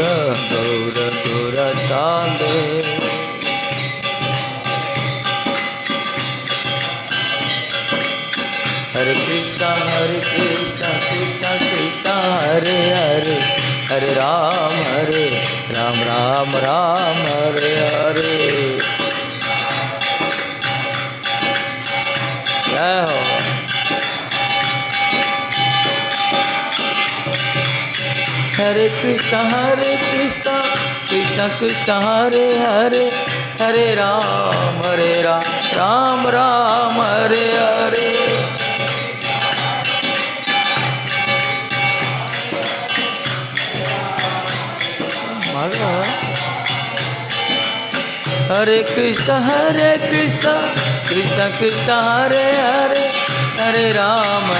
गौर गौर चांद हरे कृष्णा कृष्णा कृष्णा हरे हरे हरे राम राम राम हरे हरे जय हो हरे कृष्णा कृष्णा कृष्णा हरे हरे हरे राम राम राम हरे हरे हरे कृष्णा कृष्णा कृष्णा हरे हरे हरे राम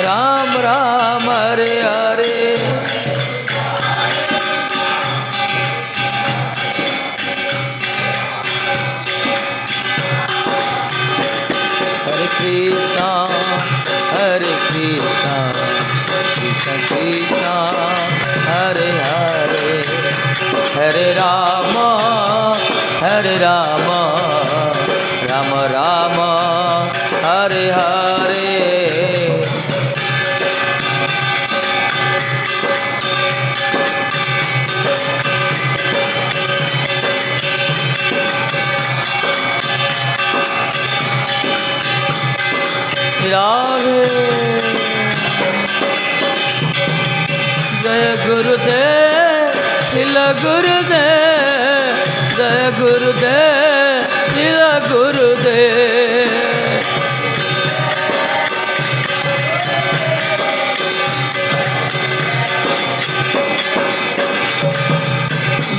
राम राम हरे हरे हरे कृष्णा कृष्णा कृष्णा हरे हरे हरे राम राम राम हरे हरे राधे जय गुरुदेव तिला गुरुदेव जय गुरुदेव तिला गुरुदेव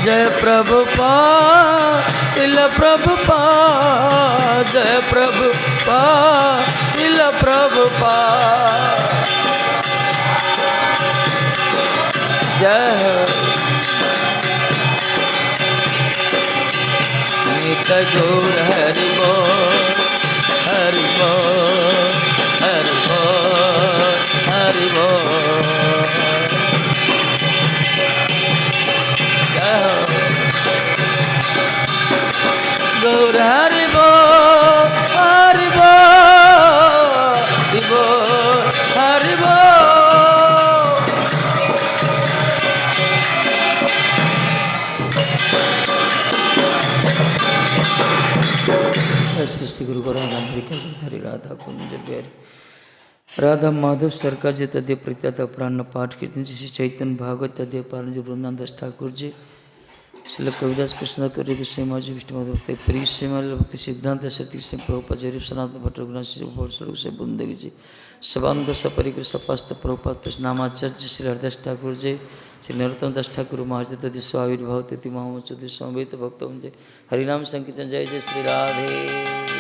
जय प्रभुपाद तिला प्रभुपाद जय प्रभुपाद तिला प्रभुपाद जय नित्य गौर हरि बोल हरि बोल हरि बोल हरि बोल गौर हरि बोल हरि बोल हरि बोल सृष्टि गुरु हरि राधा कुंज बिहारी राधा माधव सरकार जी तदे प्रत्याता प्राण पाठ कीर्तन जी श्री चैतन्य भागवत तदे पारण जी वृंदावन दास ठाकुर जी श्री कविदास कृष्ण कवि गोस्वामी जी विष्णु भक्त प्रिय श्रीमल भक्ति सिद्धांत सती सिंह प्रभुपाद जरीफ सनातन भट्ट रघुनाथ जी से बुंदेगी जी सबांग सपरिकर सपास्त प्रभुपाद नामाचार्य श्री हरदास ठाकुर जी श्री नरोत्तम दास ठाकुर महाराज तदि स्वाविर्भाव तिथि मोहम्मद चौधरी स्वामित भक्त हरिनाम संकीर्तन जय जय श्री राधे।